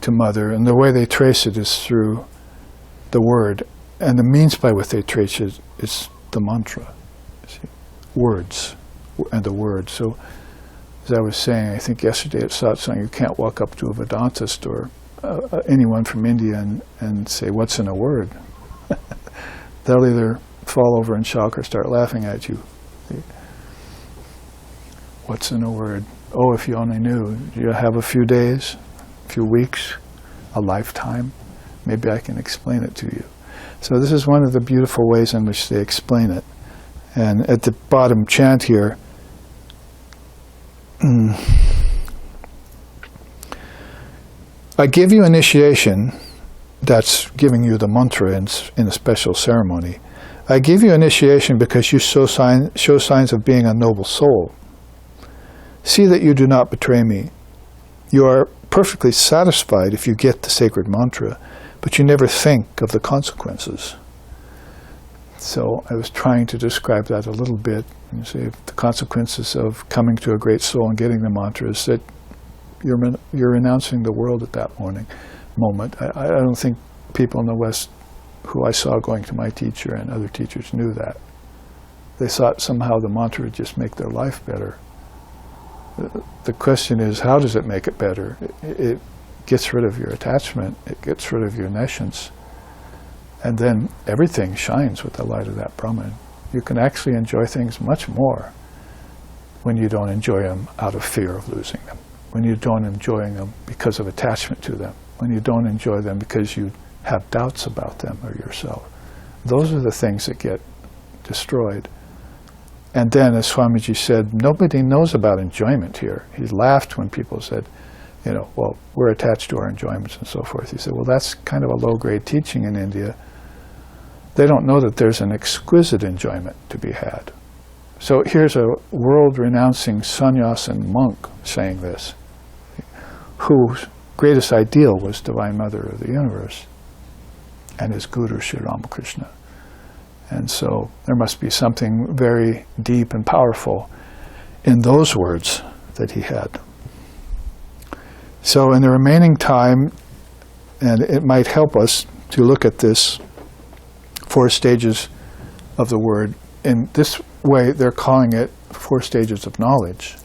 to Mother, and the way they trace it is through the word, and the means by which they trace it is the mantra. See? Words, and the word. So, as I was saying, I think yesterday at satsang, you can't walk up to a Vedantist or anyone from India and say, what's in a word? They'll either fall over and shock or start laughing at you. What's in a word? Oh, if you only knew. You have a few days, a few weeks, a lifetime. Maybe I can explain it to you. So this is one of the beautiful ways in which they explain it. And at the bottom chant here, I give you initiation, that's giving you the mantra in a special ceremony. I give you initiation because you show signs of being a noble soul. See that you do not betray me. You are perfectly satisfied if you get the sacred mantra, but you never think of the consequences. So I was trying to describe that a little bit. And say the consequences of coming to a great soul and getting the mantra is that you're renouncing the world at that moment. I don't think people in the West who I saw going to my teacher and other teachers knew that. They thought somehow the mantra would just make their life better. The question is, how does it make it better? It gets rid of your attachment. It gets rid of your nescience. And then everything shines with the light of that Brahman. You can actually enjoy things much more when you don't enjoy them out of fear of losing them, when you don't enjoy them because of attachment to them, when you don't enjoy them because you have doubts about them or yourself. Those are the things that get destroyed. And then, as Swamiji said, nobody knows about enjoyment here. He laughed when people said, well, we're attached to our enjoyments and so forth. He said, well, that's kind of a low-grade teaching in India. They don't know that there's an exquisite enjoyment to be had. So here's a world-renouncing sannyasin monk saying this, whose greatest ideal was Divine Mother of the Universe and his Guru, Sri Ramakrishna. And so there must be something very deep and powerful in those words that he had. So in the remaining time, and it might help us to look at this 4 stages of the word. In this way, they're calling it 4 stages of knowledge.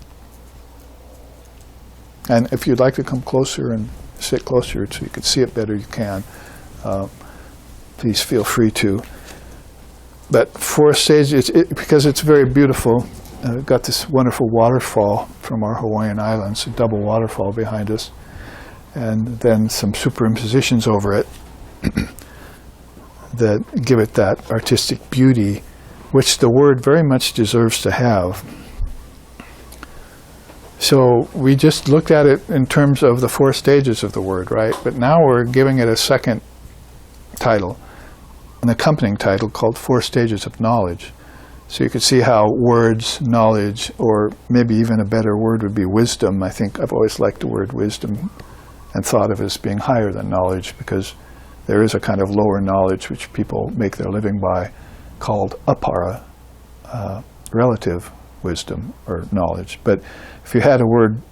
And if you'd like to come closer and sit closer so you can see it better, you can. Please feel free to. But 4 stages, because it's very beautiful. We've got this wonderful waterfall from our Hawaiian Islands, a double waterfall behind us, and then some superimpositions over it that give it that artistic beauty, which the word very much deserves to have. So we just looked at it in terms of the 4 stages of the word, right? But now we're giving it a second title, an accompanying title called 4 Stages of Knowledge. So you could see how words, knowledge, or maybe even a better word would be wisdom. I think I've always liked the word wisdom and thought of it as being higher than knowledge, because there is a kind of lower knowledge which people make their living by called apara, relative wisdom or knowledge. But if you had a word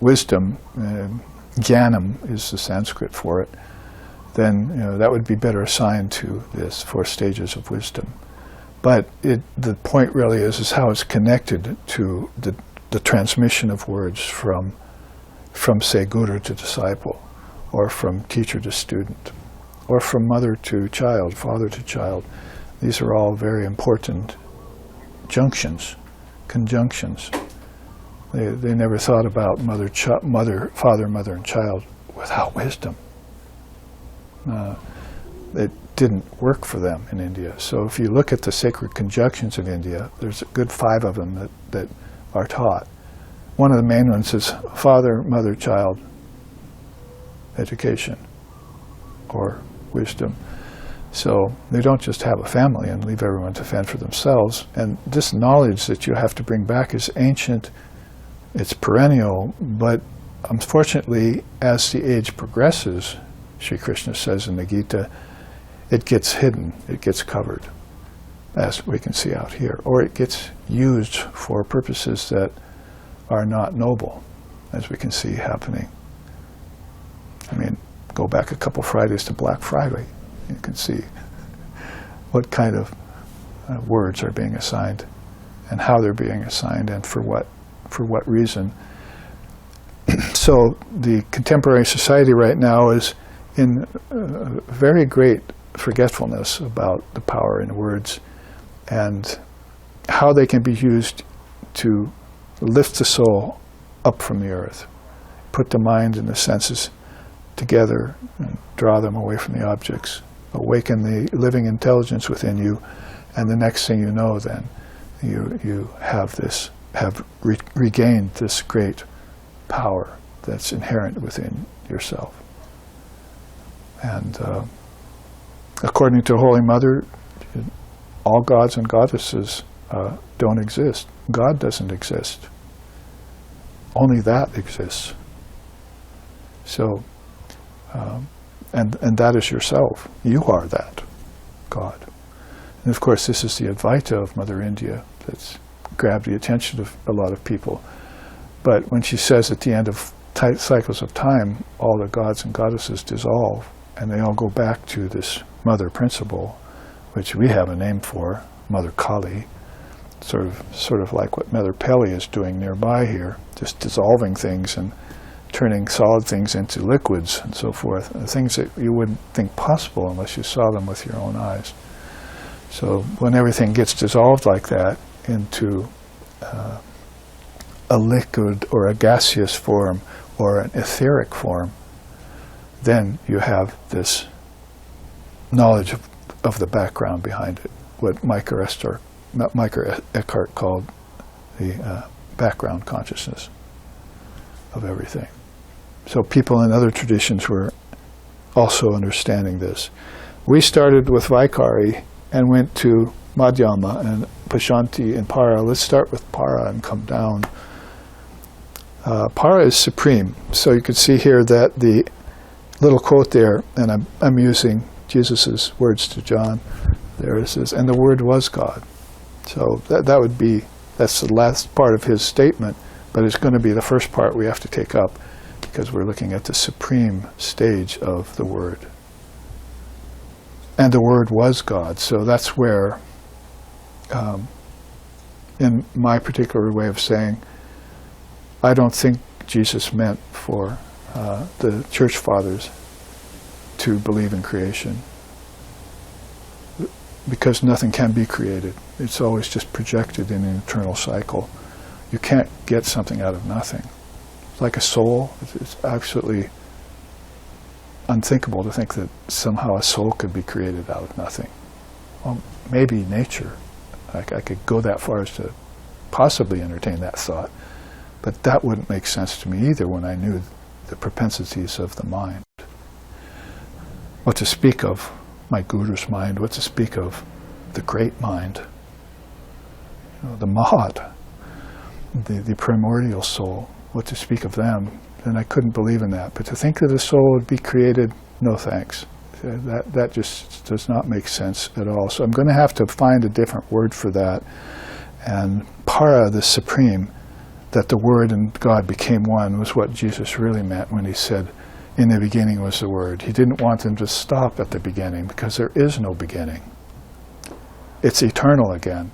wisdom, jnanam is the Sanskrit for it, then that would be better assigned to this 4 stages of wisdom. But the point really is how it's connected to the transmission of words from say, guru to disciple, or from teacher to student, or from mother to child, father to child. These are all very important junctions, conjunctions. They never thought about father, mother, and child without wisdom. It didn't work for them in India. So if you look at the sacred conjunctions of India, there's a good 5 of them that are taught. One of the main ones is father, mother, child, education, or wisdom. So they don't just have a family and leave everyone to fend for themselves. And this knowledge that you have to bring back is ancient, it's perennial, but unfortunately, as the age progresses, Sri Krishna says in the Gita, it gets hidden, it gets covered, as we can see out here, or it gets used for purposes that are not noble, as we can see happening. I mean, go back a couple Fridays to Black Friday, you can see what kind of words are being assigned, and how they're being assigned, and for what reason. So the contemporary society right now is in very great forgetfulness about the power in words, and how they can be used to lift the soul up from the earth, put the mind and the senses together and draw them away from the objects, awaken the living intelligence within you, and the next thing you know, then you have regained this great power that's inherent within yourself. And according to Holy Mother, all gods and goddesses don't exist. God doesn't exist. Only that exists. So, and that is yourself. You are that God. And of course, this is the Advaita of Mother India that's grabbed the attention of a lot of people. But when she says at the end of cycles of time, all the gods and goddesses dissolve, and they all go back to this Mother principle, which we have a name for, Mother Kali, sort of like what Mother Pele is doing nearby here, just dissolving things and turning solid things into liquids and so forth, things that you wouldn't think possible unless you saw them with your own eyes. So when everything gets dissolved like that into a liquid or a gaseous form or an etheric form, then you have this knowledge of the background behind it, what Micah Eckhart called the background consciousness of everything. So people in other traditions were also understanding this. We started with Vaikari and went to Madhyama and Pashanti and Para. Let's start with Para and come down. Para is supreme. So you can see here that the little quote there, and I'm using Jesus' words to John. There it says, and the Word was God. So that's the last part of his statement, but it's going to be the first part we have to take up because we're looking at the supreme stage of the Word. And the Word was God. So that's where, in my particular way of saying, I don't think Jesus meant for the Church Fathers to believe in creation, because nothing can be created. It's always just projected in an eternal cycle. You can't get something out of nothing. It's like a soul. It's absolutely unthinkable to think that somehow a soul could be created out of nothing. Well, maybe nature. I could go that far as to possibly entertain that thought, but that wouldn't make sense to me either when I knew the propensities of the mind. What to speak of my Guru's mind, what to speak of the great mind, the Mahat, the primordial soul, what to speak of them, then I couldn't believe in that. But to think that a soul would be created, no thanks. That just does not make sense at all. So I'm going to have to find a different word for that. And Para, the supreme, that the Word and God became one, was what Jesus really meant when he said, in the beginning was the Word. He didn't want them to stop at the beginning, because there is no beginning. It's eternal again.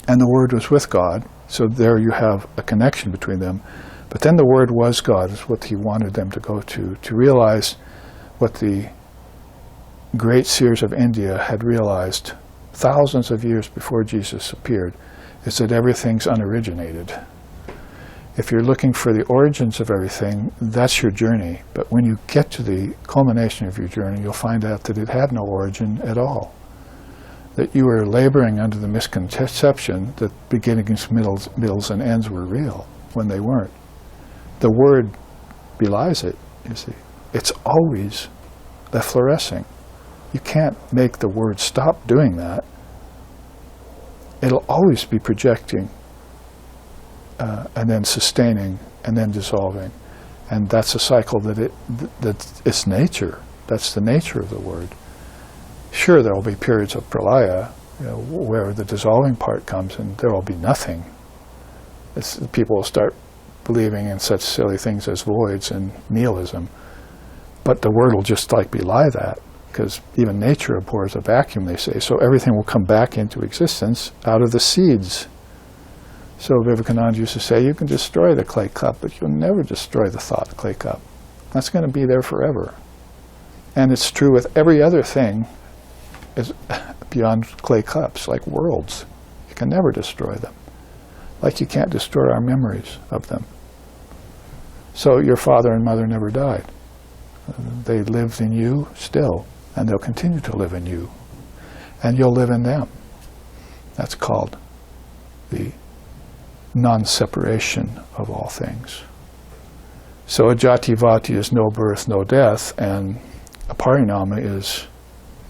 And the Word was with God, so there you have a connection between them. But then the Word was God, is what he wanted them to go to realize what the great seers of India had realized thousands of years before Jesus appeared, is that everything's unoriginated. If you're looking for the origins of everything, that's your journey. But when you get to the culmination of your journey, you'll find out that it had no origin at all. That you were laboring under the misconception that beginnings, middles, and ends were real, when they weren't. The Word belies it, you see. It's always efflorescing. You can't make the Word stop doing that. It'll always be projecting, and then sustaining, and then dissolving. And that's a cycle that it's nature. That's the nature of the Word. Sure, there will be periods of pralaya, where the dissolving part comes and there will be nothing. People will start believing in such silly things as voids and nihilism. But the Word will just belie that, because even nature abhors a vacuum, they say. So everything will come back into existence out of the seeds. So Vivekananda used to say, you can destroy the clay cup, but you'll never destroy the thought clay cup. That's going to be there forever. And it's true with every other thing is beyond clay cups, like worlds. You can never destroy them. Like you can't destroy our memories of them. So your father and mother never died. They lived in you still, and they'll continue to live in you. And you'll live in them. That's called the non-separation of all things. So a jati-vati is no birth, no death, and a parinama is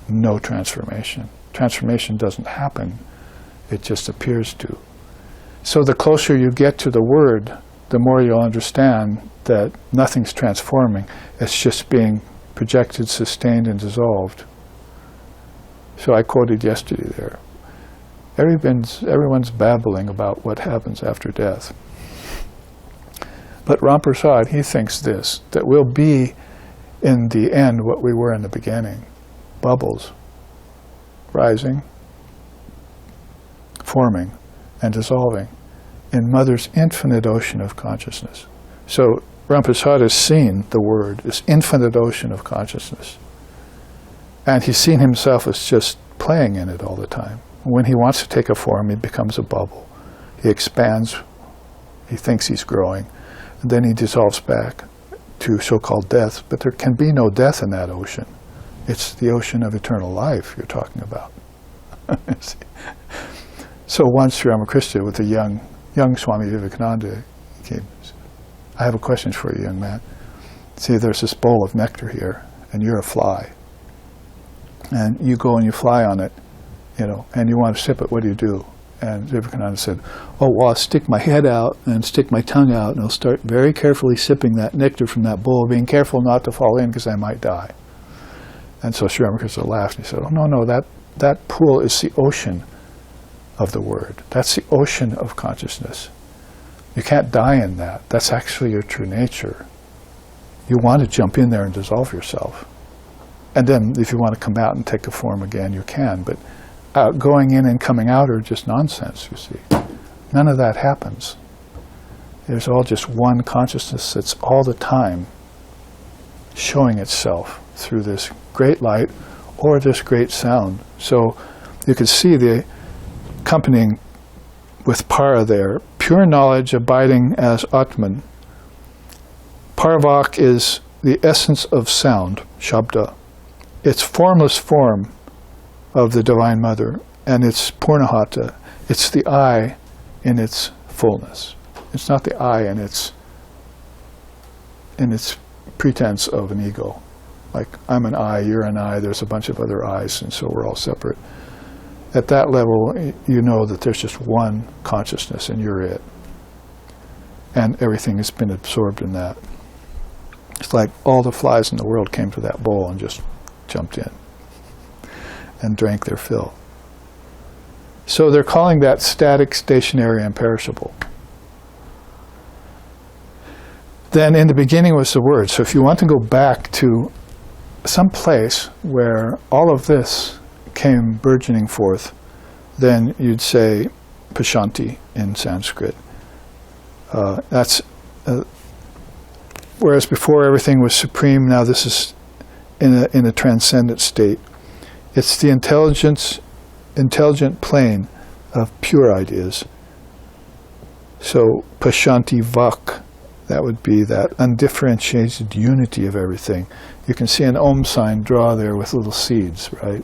no transformation. Transformation doesn't happen, it just appears to. So the closer you get to the word, the more you'll understand that nothing's transforming, it's just being projected, sustained, and dissolved. So I quoted yesterday there. Everyone's babbling about what happens after death. But Ram Prasad, he thinks this, that we'll be in the end what we were in the beginning. Bubbles, rising, forming, and dissolving in Mother's infinite ocean of consciousness. So Ram Prasad has seen the word, this infinite ocean of consciousness. And he's seen himself as just playing in it all the time. When he wants to take a form, he becomes a bubble. He expands, he thinks he's growing, and then he dissolves back to so-called death. But there can be no death in that ocean. It's the ocean of eternal life you're talking about. So once Sri Ramakrishna, with a young Swami Vivekananda, came and said, I have a question for you, young man. See, there's this bowl of nectar here, and you're a fly. And you go and you fly on it, and you want to sip it, what do? And Vivekananda said, oh, well, I'll stick my head out and stick my tongue out, and I'll start very carefully sipping that nectar from that bowl, being careful not to fall in because I might die. And so Sri Ramakrishna laughed and he said, oh, no, that pool is the ocean of the word. That's the ocean of consciousness. You can't die in that. That's actually your true nature. You want to jump in there and dissolve yourself. And then if you want to come out and take a form again, you can. But going in and coming out are just nonsense, you see. None of that happens. There's all just one consciousness that's all the time showing itself through this great light or this great sound. So you can see the accompanying with para there, pure knowledge abiding as Atman. Parvak is the essence of sound, Shabda. It's formless form of the Divine Mother, and it's Purnahata. It's the I in its fullness. It's not the I in its pretense of an ego. Like, I'm an I, you're an I, there's a bunch of other I's, and so we're all separate. At that level, you know that there's just one consciousness, and you're it. And everything has been absorbed in that. It's like all the flies in the world came to that bowl and just jumped in and drank their fill. So they're calling that static, stationary, and perishable. Then in the beginning was the Word. So if you want to go back to some place where all of this came burgeoning forth, then you'd say Pashanti in Sanskrit. Whereas before everything was supreme, now this is in a transcendent state. It's the intelligent plane of pure ideas. So Pashanti Vak, that would be that undifferentiated unity of everything. You can see an Om sign draw there with little seeds, right?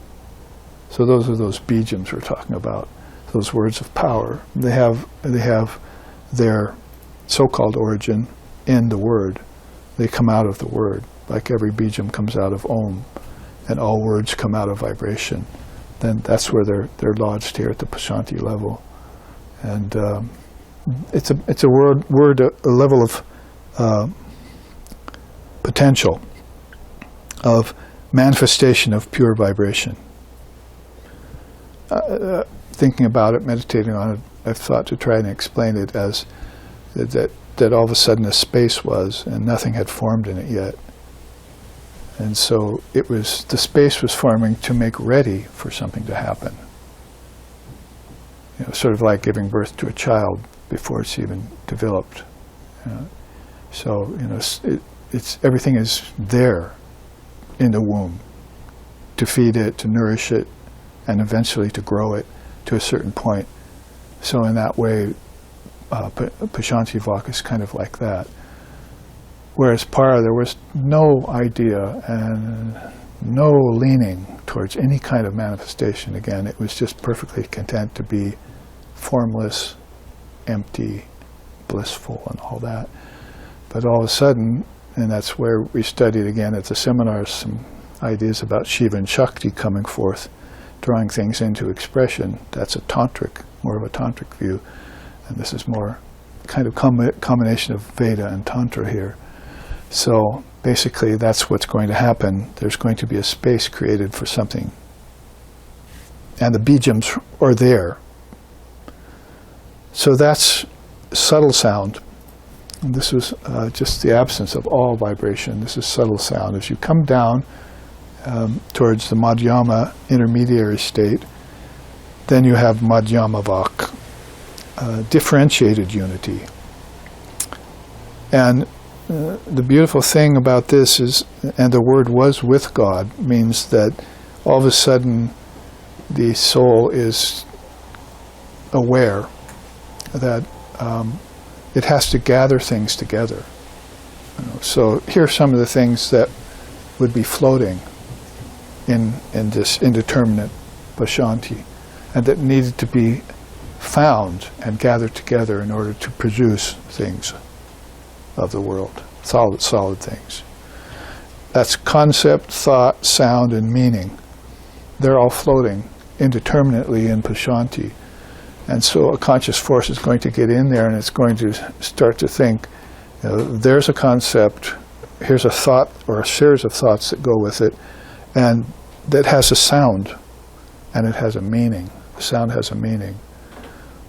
So those are those bijams we're talking about, those words of power. They have their so-called origin in the word. They come out of the word, like every bijam comes out of Om, and all words come out of vibration. Then that's where they're lodged here at the Pashanti level, and it's a word, a level of potential, of manifestation of pure vibration. Thinking about it, meditating on it, I've thought to try and explain it as that all of a sudden a space was, and nothing had formed in it yet. And so the space was forming to make ready for something to happen. Sort of like giving birth to a child before it's even developed. So it's everything is there in the womb to feed it, to nourish it, and eventually to grow it to a certain point So in that way, Pashanti Vak is kind of like that. Whereas Para, there was no idea and no leaning towards any kind of manifestation. Again, it was just perfectly content to be formless, empty, blissful, and all that. But all of a sudden, and that's where we studied again at the seminars, some ideas about Shiva and Shakti coming forth, drawing things into expression. That's a tantric, more of a tantric view. And this is more kind of combination of Veda and Tantra here. So basically that's what's going to happen. There's going to be a space created for something. And the bijams are there. So that's subtle sound. And this was just the absence of all vibration. This is subtle sound. As you come down towards the Madhyama intermediary state, then you have Madhyama Vak, differentiated unity. And the beautiful thing about this is, and the word was with God, means that all of a sudden the soul is aware that it has to gather things together. So here are some of the things that would be floating in this indeterminate Pashanti, and that needed to be found and gathered together in order to produce things of the world, solid things. That's concept, thought, sound, and meaning. They're all floating indeterminately in Pashanti. And so a conscious force is going to get in there and it's going to start to think, there's a concept, here's a thought or a series of thoughts that go with it, and that has a sound, and it has a meaning. The sound has a meaning.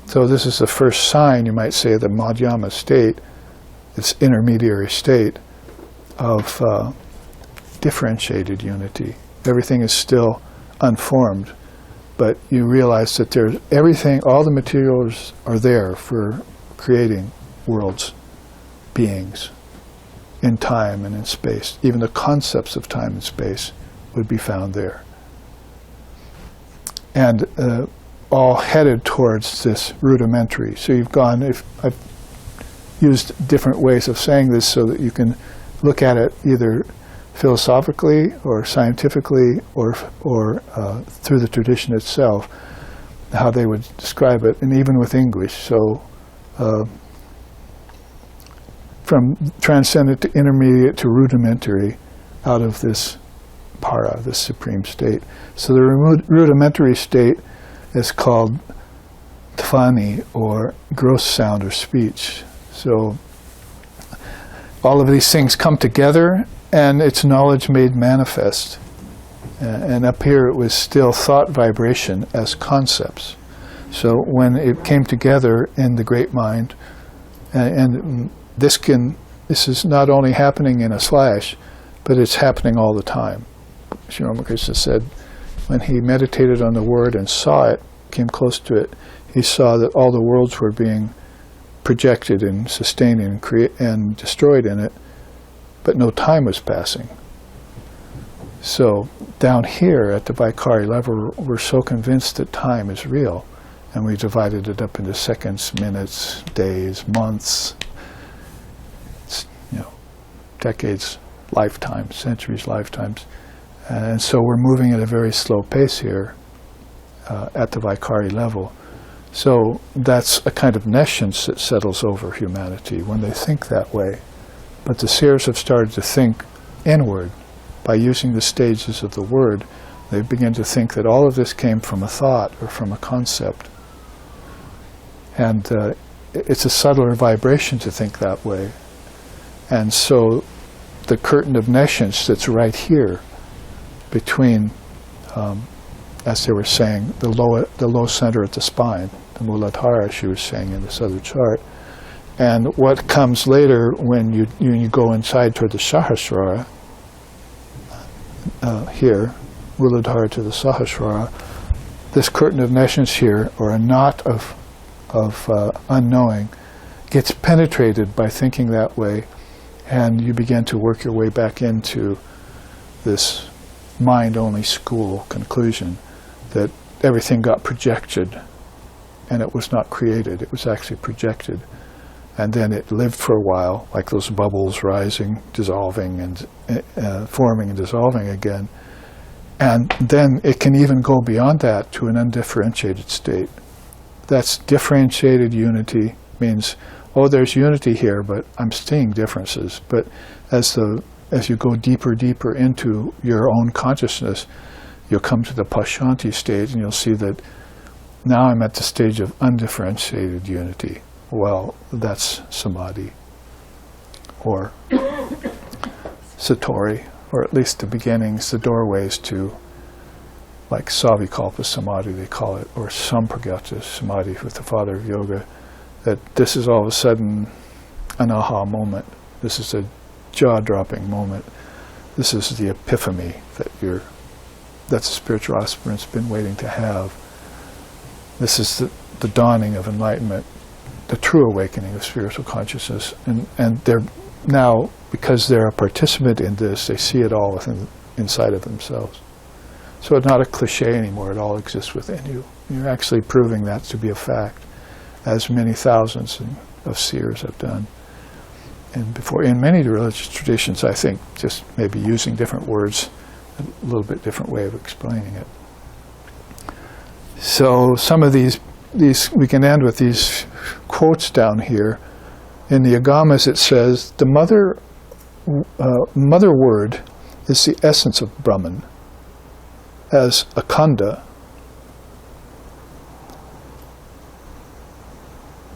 So this is the first sign, you might say, of the Madhyama state, this intermediary state of differentiated unity. Everything is still unformed, but you realize that there's everything, all the materials are there for creating worlds, beings, in time and in space. Even the concepts of time and space would be found there. And all headed towards this rudimentary. So you've gone, I've used different ways of saying this so that you can look at it either philosophically or scientifically or through the tradition itself, how they would describe it, and even with English. So from transcendent to intermediate to rudimentary out of this para, this supreme state. So the rudimentary state is called tvani, or gross sound or speech. So all of these things come together and it's knowledge made manifest. And up here it was still thought vibration as concepts. So when it came together in the great mind, and this is not only happening in a flash, but it's happening all the time. Sri Ramakrishna said when he meditated on the word and saw it, came close to it, he saw that all the worlds were being projected and sustained and destroyed in it, but no time was passing. So down here at the Vaikari level, we're so convinced that time is real, and we divided it up into seconds, minutes, days, months, decades, lifetimes, centuries, lifetimes. And so we're moving at a very slow pace here at the Vaikari level. So that's a kind of nescience that settles over humanity when they think that way. But the seers have started to think inward. By using the stages of the word, they begin to think that all of this came from a thought or from a concept. And it's a subtler vibration to think that way. And so the curtain of nescience that's right here between, as they were saying, the low center at the spine, the Muladhara, she was saying in this other chart, and what comes later when you go inside toward the Sahasrara, here, Muladhara to the Sahasrara, this curtain of nescience here, or a knot of unknowing, gets penetrated by thinking that way, and you begin to work your way back into this mind-only school conclusion that everything got projected and it was not created, it was actually projected. And then it lived for a while, like those bubbles rising, dissolving, and forming and dissolving again. And then it can even go beyond that to an undifferentiated state. That's differentiated unity, means, oh, there's unity here, but I'm seeing differences. But as you go deeper into your own consciousness, you'll come to the Pashanti stage, and you'll see that now I'm at the stage of undifferentiated unity. Well, that's samadhi, or satori, or at least the beginnings, the doorways to, like Savikalpa Samadhi they call it, or Sampragata Samadhi with the father of yoga, that this is all of a sudden an aha moment. This is a jaw-dropping moment. This is the epiphany that's a spiritual aspirant's been waiting to have. This is the dawning of enlightenment, the true awakening of spiritual consciousness. And they're now, because they're a participant in this, they see it all inside of themselves. So it's not a cliche anymore, it all exists within you. You're actually proving that to be a fact, as many thousands of seers have done. And before, in many religious traditions, I think, just maybe using different words, a little bit different way of explaining it. So some of these we can end with these quotes down here. In the Agamas it says, the mother word is the essence of Brahman, as Akanda,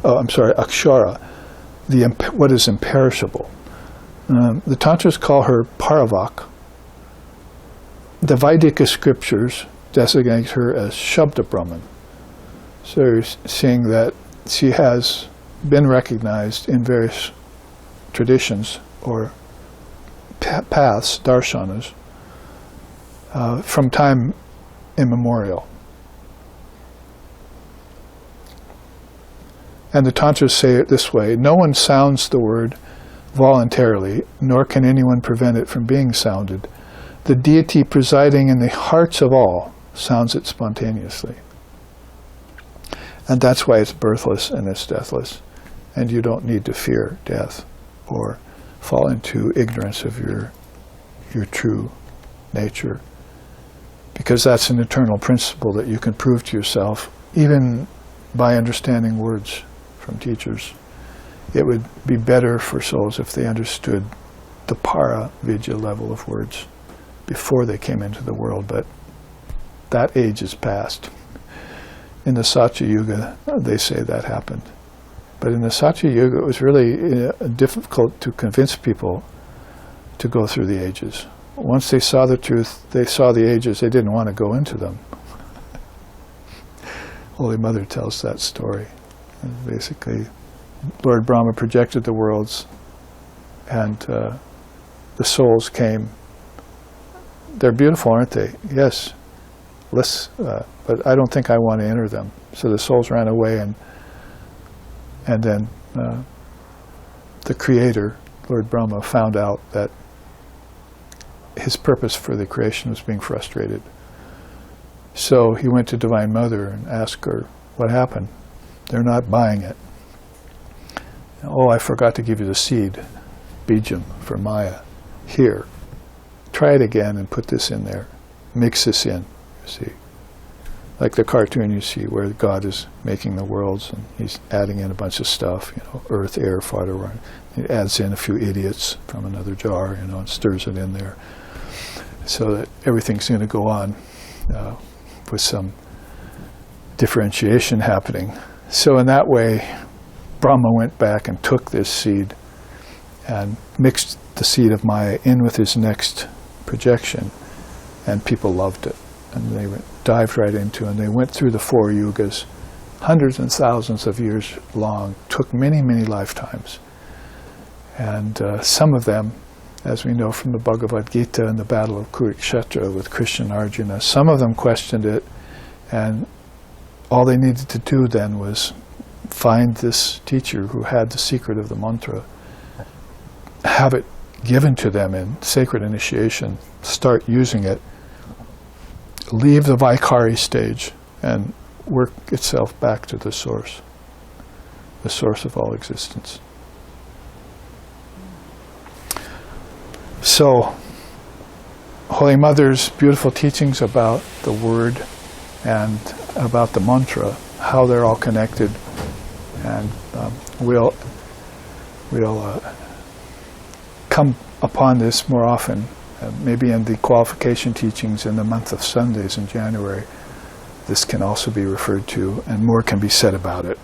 Akshara, what is imperishable. The Tantras call her Paravak. The Vaidika scriptures designate her as Shabda Brahman. So you're seeing that she has been recognized in various traditions or paths, darshanas, from time immemorial. And the Tantras say it this way: no one sounds the word voluntarily, nor can anyone prevent it from being sounded. The deity presiding in the hearts of all sounds it spontaneously. And that's why it's birthless and it's deathless. And you don't need to fear death or fall into ignorance of your true nature. Because that's an eternal principle that you can prove to yourself, even by understanding words from teachers. It would be better for souls if they understood the para vidya level of words before they came into the world, but that age is past. In the Satya Yuga, they say that happened. But in the Satya Yuga, it was really difficult to convince people to go through the ages. Once they saw the truth, they saw the ages, they didn't want to go into them. Holy Mother tells that story. And basically, Lord Brahma projected the worlds, and the souls came. They're beautiful, aren't they? Yes. But I don't think I want to enter them. So the souls ran away, and then the Creator, Lord Brahma, found out that his purpose for the creation was being frustrated. So he went to Divine Mother and asked her, what happened? They're not buying it. Oh, I forgot to give you the seed, Bijam, for Maya. Here, try it again and put this in there. Mix this in, you see. Like the cartoon you see where God is making the worlds and he's adding in a bunch of stuff, earth, air, fire. He adds in a few idiots from another jar, and stirs it in there. So that everything's going to go on with some differentiation happening. So in that way, Brahma went back and took this seed and mixed the seed of Maya in with his next projection, and people loved it. And they dived right into it, and they went through the 4 yugas, hundreds and thousands of years long, took many, many lifetimes. And some of them, as we know from the Bhagavad Gita and the Battle of Kurukshetra with Krishna and Arjuna, some of them questioned it, and all they needed to do then was find this teacher who had the secret of the mantra, have it given to them in sacred initiation, start using it, leave the Vaikari stage, and work itself back to the source of all existence. So, Holy Mother's beautiful teachings about the word and about the mantra, how they're all connected, and we'll come upon this more often, maybe in the qualification teachings in the month of Sundays in January. This can also be referred to, and more can be said about it.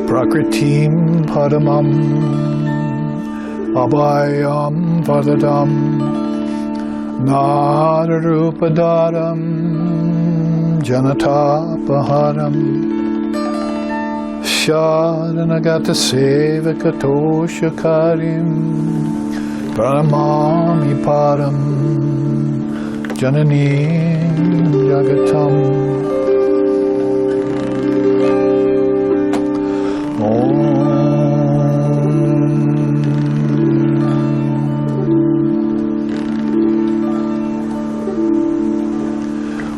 Prakritim paramam abhayam vadadam nararupadaram janatapaharam sharanagata sevakatoshakarim pranamami param janani jagatam.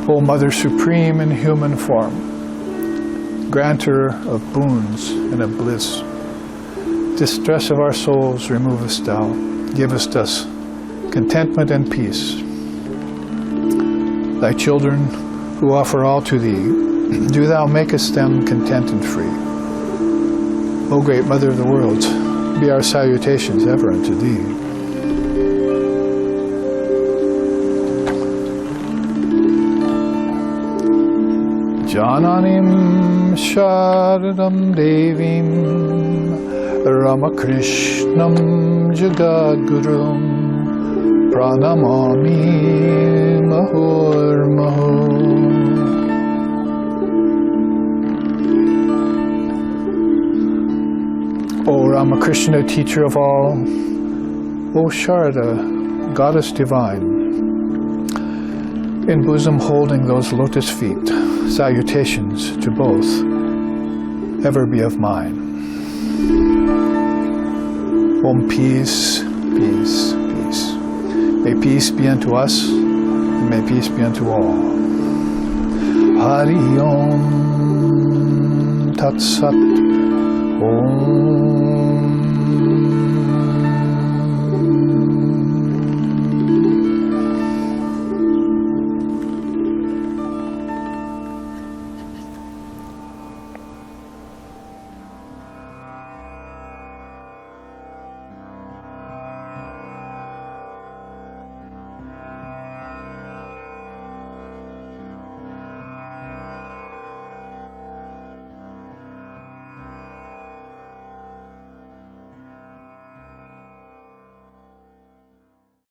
O Mother Supreme in human form, granter of boons and of bliss, distress of our souls removest thou, givest us contentment and peace. Thy children who offer all to thee, do thou makest them content and free. O great Mother of the worlds, be our salutations ever unto thee. Jananim Sharadam Devim Ramakrishnam Jagadgurum Pranamami Mahurmahu. O Ramakrishna, teacher of all, O Sharada, goddess divine, in bosom holding those lotus feet, salutations to both, ever be of mine. Om, peace, peace, peace. May peace be unto us, and may peace be unto all. Hari Om Tat Sat Om.